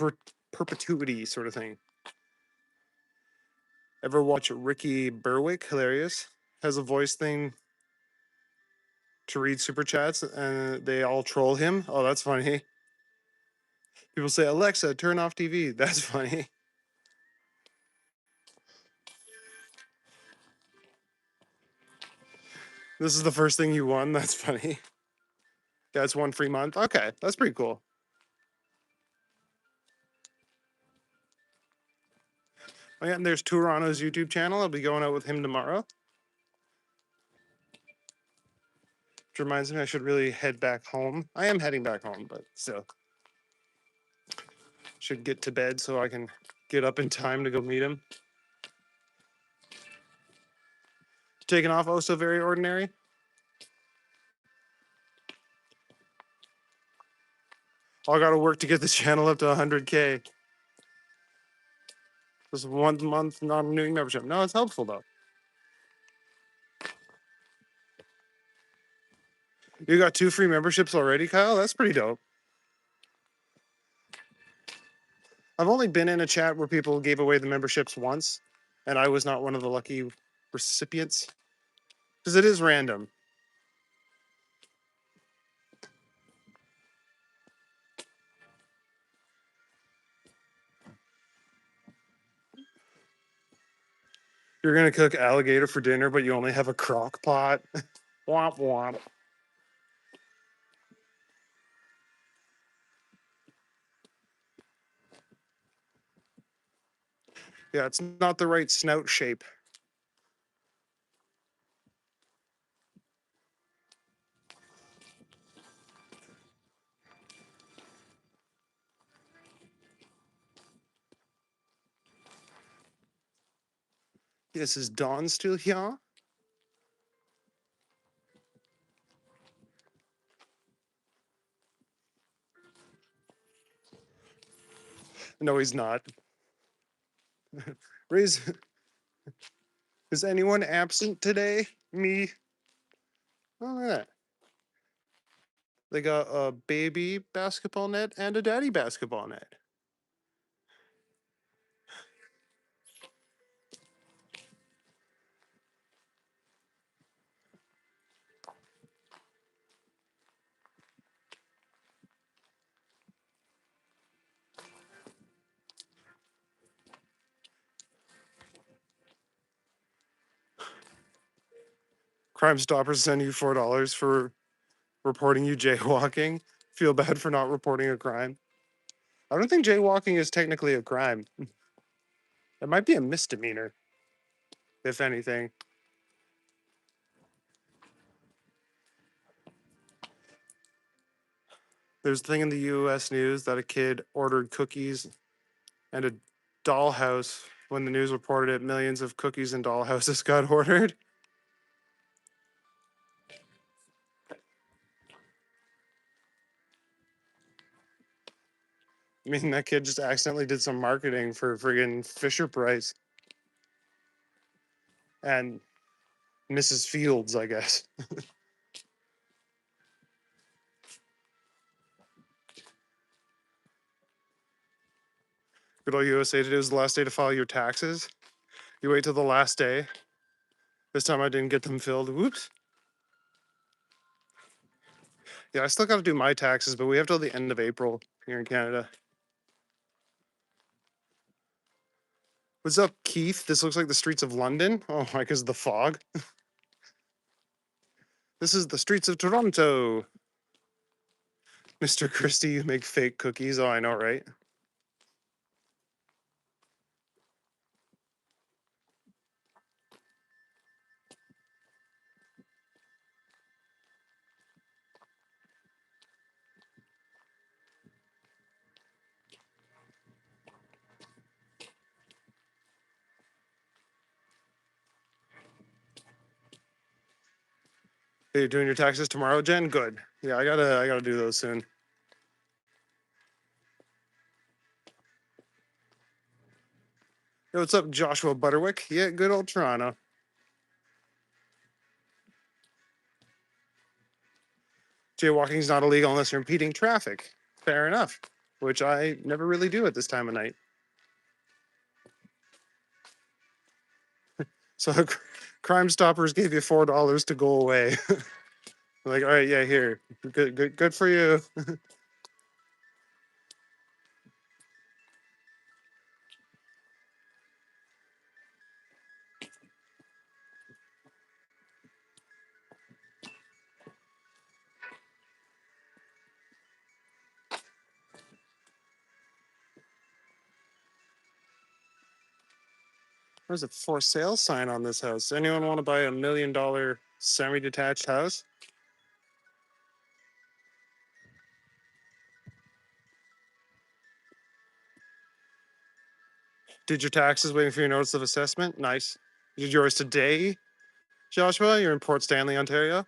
perpetuity sort of thing? Ever watch Ricky Berwick? Hilarious. Has a voice thing to read super chats, and they all troll him. Oh, that's funny. People say, "Alexa, turn off TV." That's funny. This is the first thing you won. That's funny. That's one free month. Okay, that's pretty cool. Oh, yeah, and there's Toronto's YouTube channel. I'll be going out with him tomorrow. Which reminds me, I should really head back home. I am heading back home, but still, should get to bed so I can get up in time to go meet him. Taking off, oh so very ordinary. I got to work to get this channel up to 100K. This 1 month non-renewing membership. No, it's helpful though. You got 2 free memberships already, Kyle? That's pretty dope. I've only been in a chat where people gave away the memberships once, and I was not one of the lucky recipients. Because it is random. You're gonna cook alligator for dinner, but you only have a crock pot. Womp womp. Yeah, it's not the right snout shape. Yes, is Dawn still here? No, he's not. Raise. Is anyone absent today? Me. Oh, look at that. They got a baby basketball net and a daddy basketball net. Crime Stoppers send you $4 for reporting you jaywalking. Feel bad for not reporting a crime. I don't think jaywalking is technically a crime. It might be a misdemeanor, if anything. There's a thing in the US news that a kid ordered cookies and a dollhouse. When the news reported it, millions of cookies and dollhouses got ordered. I mean, that kid just accidentally did some marketing for friggin' Fisher Price and Mrs. Fields, I guess. Good old USA Today was the last day to file your taxes. You wait till the last day. This time I didn't get them filled. Whoops. Yeah, I still got to do my taxes, but we have till the end of April here in Canada. What's up, Keith? This looks like the streets of London. Oh, my, because of the fog. This is the streets of Toronto. Mr. Christie, you make fake cookies. Oh, I know, right? Hey, you're doing your taxes tomorrow, Jen? Good. Yeah, I gotta do those soon. Yo, what's up, Joshua Butterwick? Yeah, good old Toronto. Jaywalking's not illegal unless you're impeding traffic. Fair enough. Which I never really do at this time of night. So Crime Stoppers gave you $4 to go away. Like, all right, yeah, here. Good for you. There's a for sale sign on this house. Anyone want to buy $1 million semi-detached house? Did your taxes waiting for your notice of assessment? Nice. You did yours today, Joshua? You're in Port Stanley, Ontario.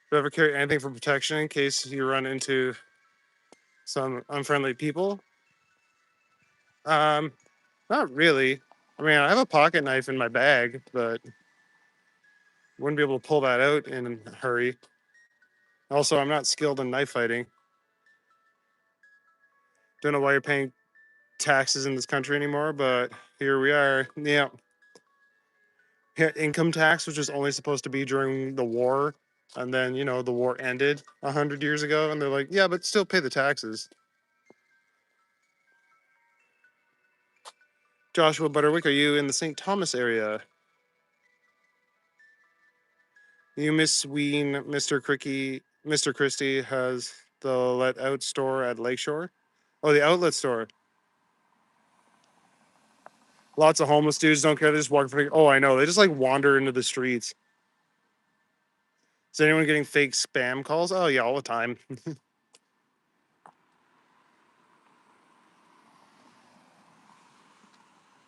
Do you ever carry anything for protection in case you run into some unfriendly people? Um, Not really. I mean, I have a pocket knife in my bag, but wouldn't be able to pull that out in a hurry. Also, I'm not skilled in knife fighting. Don't know why you're paying taxes in this country anymore, but here we are. Yeah. Yeah, income tax, which was only supposed to be during the war, and then the war ended 100 years ago, and they're like, yeah, but still pay the taxes. Joshua Butterwick, are you in the St. Thomas area? You Miss Ween, Mr. Christie has the let out store at Lakeshore. Oh, the outlet store. Lots of homeless dudes don't care. They just walk. Oh, I know. They just like wander into the streets. Is anyone getting fake spam calls? Oh yeah, all the time.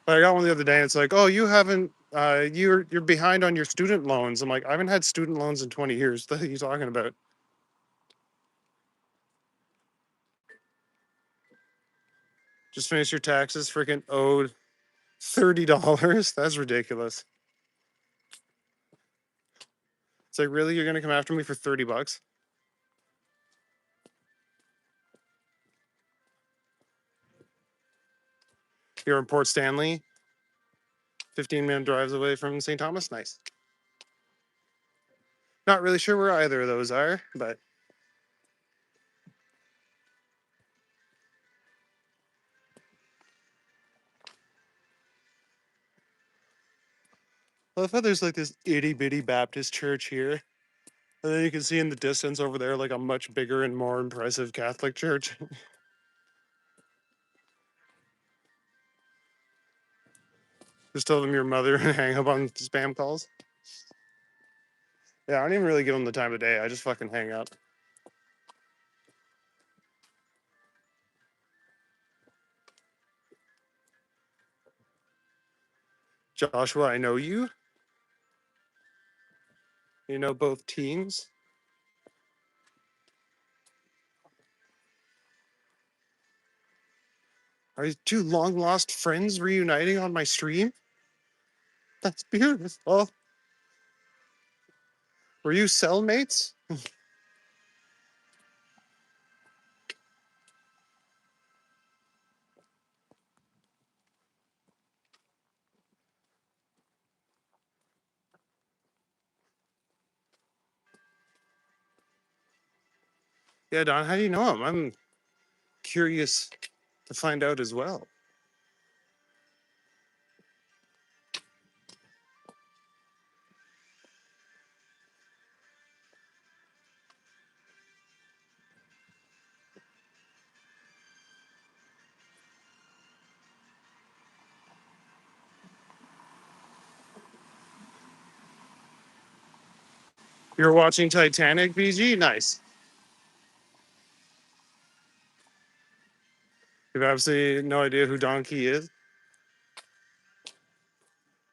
I got one the other day, and it's like, oh, you haven't, you're behind on your student loans. I'm like, I haven't had student loans in 20 years. What are you talking about? Just finish your taxes, freaking owed $30. That's ridiculous. It's like, really, you're gonna come after me for $30? You're in Port Stanley, 15-minute drives away from St. Thomas. Nice. Not really sure where either of those are, but I love how there's like this itty bitty Baptist church here. And then you can see in the distance over there, like a much bigger and more impressive Catholic church. Just tell them your mother and hang up on spam calls. Yeah, I don't even really give them the time of day. I just fucking hang up. Joshua, I know you. You know both teams. Are you two long lost friends reuniting on my stream? That's beautiful. Were you cellmates? Yeah, Don, how do you know him? I'm curious to find out as well. You're watching Titanic, BG? Nice. You have absolutely no idea who Don Key is?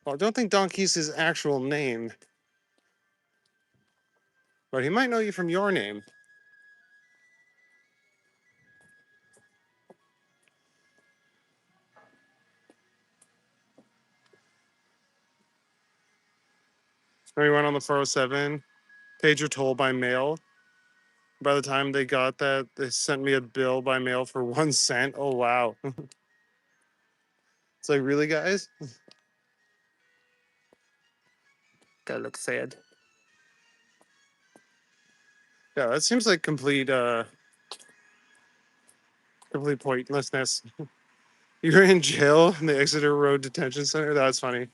Well, I don't think Don Key's his actual name, but he might know you from your name. When we went on the 407, paid your toll by mail. By the time they got that, they sent me a bill by mail for 1 cent. Oh, wow. It's like, really, guys? That looks sad. Yeah, that seems like complete pointlessness. You're in jail in the Exeter Road Detention Center? That's funny.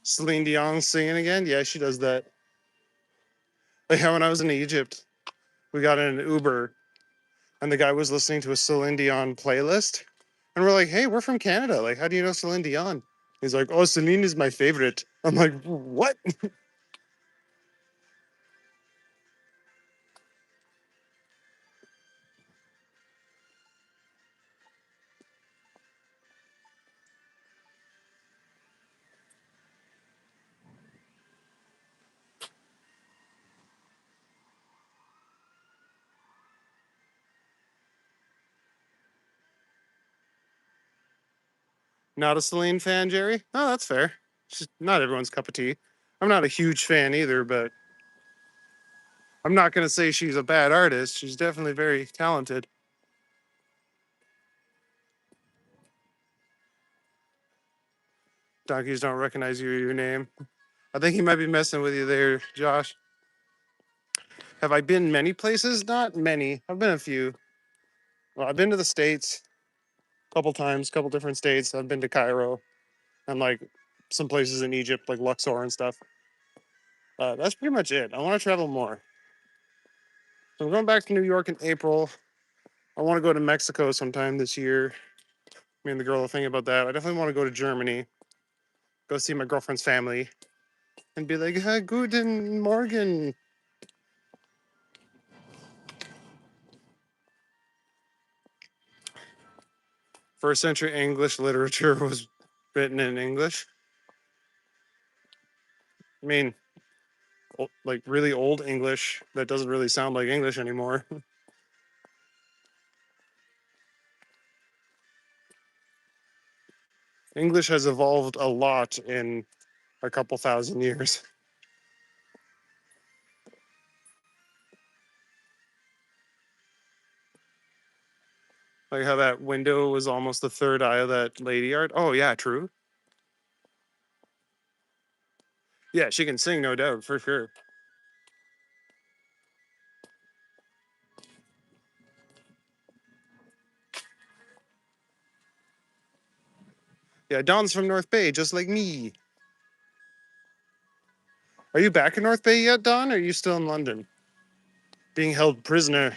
Celine Dion singing again? Yeah, she does that. Like how when I was in Egypt, we got in an Uber and the guy was listening to a Celine Dion playlist. And we're like, hey, we're from Canada. Like, how do you know Celine Dion? He's like, oh, Celine is my favorite. I'm like, what? Not a Celine fan, Jerry? Oh, that's fair. She's not everyone's cup of tea. I'm not a huge fan either, but I'm not going to say she's a bad artist. She's definitely very talented. Donkeys don't recognize your name. I think he might be messing with you there, Josh. Have I been many places? Not many. I've been a few. Well, I've been to the States a couple times, couple different states. I've been to Cairo and like some places in Egypt, like Luxor and stuff. That's pretty much it. I want to travel more. So I'm going back to New York in April. I want to go to Mexico sometime this year. Me and the girl are thinking about that. I definitely want to go to Germany, go see my girlfriend's family, and be like, "Hi, Guten Morgen." First century English literature was written in English. I mean, like really old English that doesn't really sound like English anymore. English has evolved a lot in a couple thousand years. Like how that window was almost the third eye of that lady art. Oh yeah, true. Yeah, she can sing, no doubt, for sure. Yeah, Don's from North Bay, just like me. Are you back in North Bay yet, Don? Or are you still in London? Being held prisoner.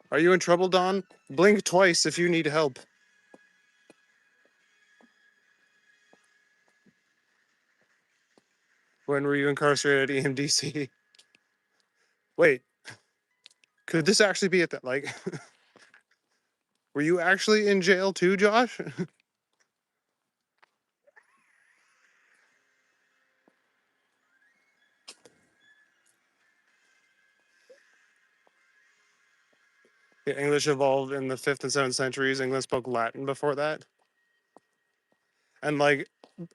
Are you in trouble, Don? Blink twice if you need help. When were you incarcerated at EMDC? Wait, could this actually be at that? Like, were you actually in jail too, Josh? Yeah, English evolved in the 5th and 7th centuries. England spoke Latin before that. And like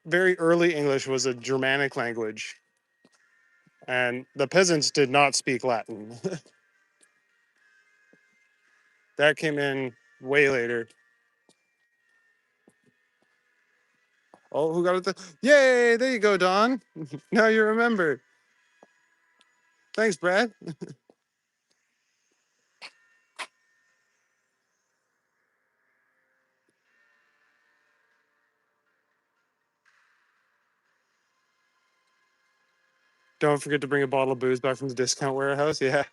very early English was a Germanic language. And the peasants did not speak Latin. That came in way later. Oh, who got it? Yay! There you go, Don. Now you remember. Thanks, Brad. Don't forget to bring a bottle of booze back from the discount warehouse. Yeah.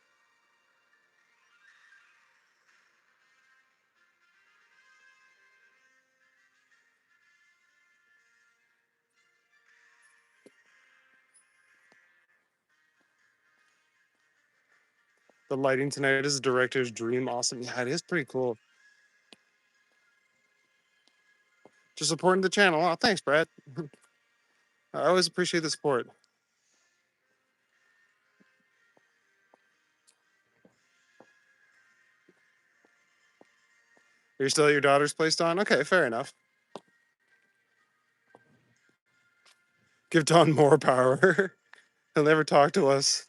The lighting tonight is a director's dream. Awesome. Yeah, it is pretty cool. Just supporting the channel. Oh, thanks, Brad. I always appreciate the support. You're still at your daughter's place, Don? Okay, fair enough. Give Don more power. He'll never talk to us.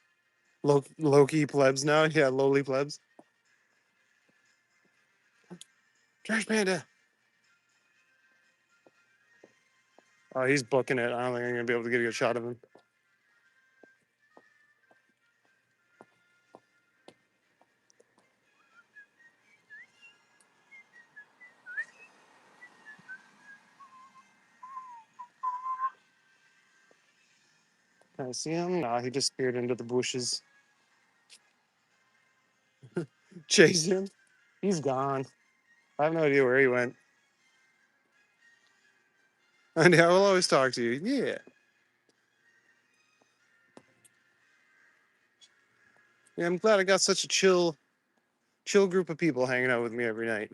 Low-key plebs now. Yeah, lowly plebs. Trash Panda. Oh, he's booking it. I don't think I'm going to be able to get a good shot of him. Can I see him? Nah, he disappeared into the bushes. Chase him. He's gone. I have no idea where he went. And I will always talk to you. Yeah. Yeah, I'm glad I got such a chill group of people hanging out with me every night.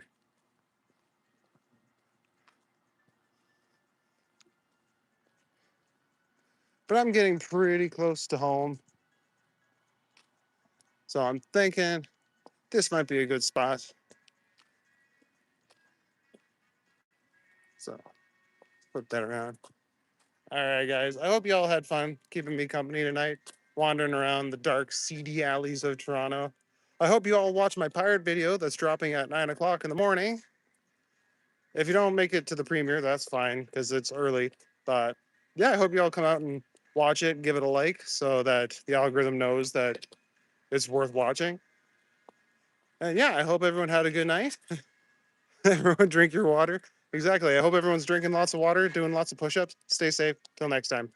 But I'm getting pretty close to home. So I'm thinking this might be a good spot. So flip that around. All right, guys. I hope you all had fun keeping me company tonight, wandering around the dark, seedy alleys of Toronto. I hope you all watch my pirate video that's dropping at 9 o'clock in the morning. If you don't make it to the premiere, that's fine because it's early. But yeah, I hope you all come out and watch it, give it a like so that the algorithm knows that it's worth watching. And yeah, I hope everyone had a good night. Everyone drink your water. Exactly. I hope everyone's drinking lots of water, doing lots of push ups. Stay safe. Till next time.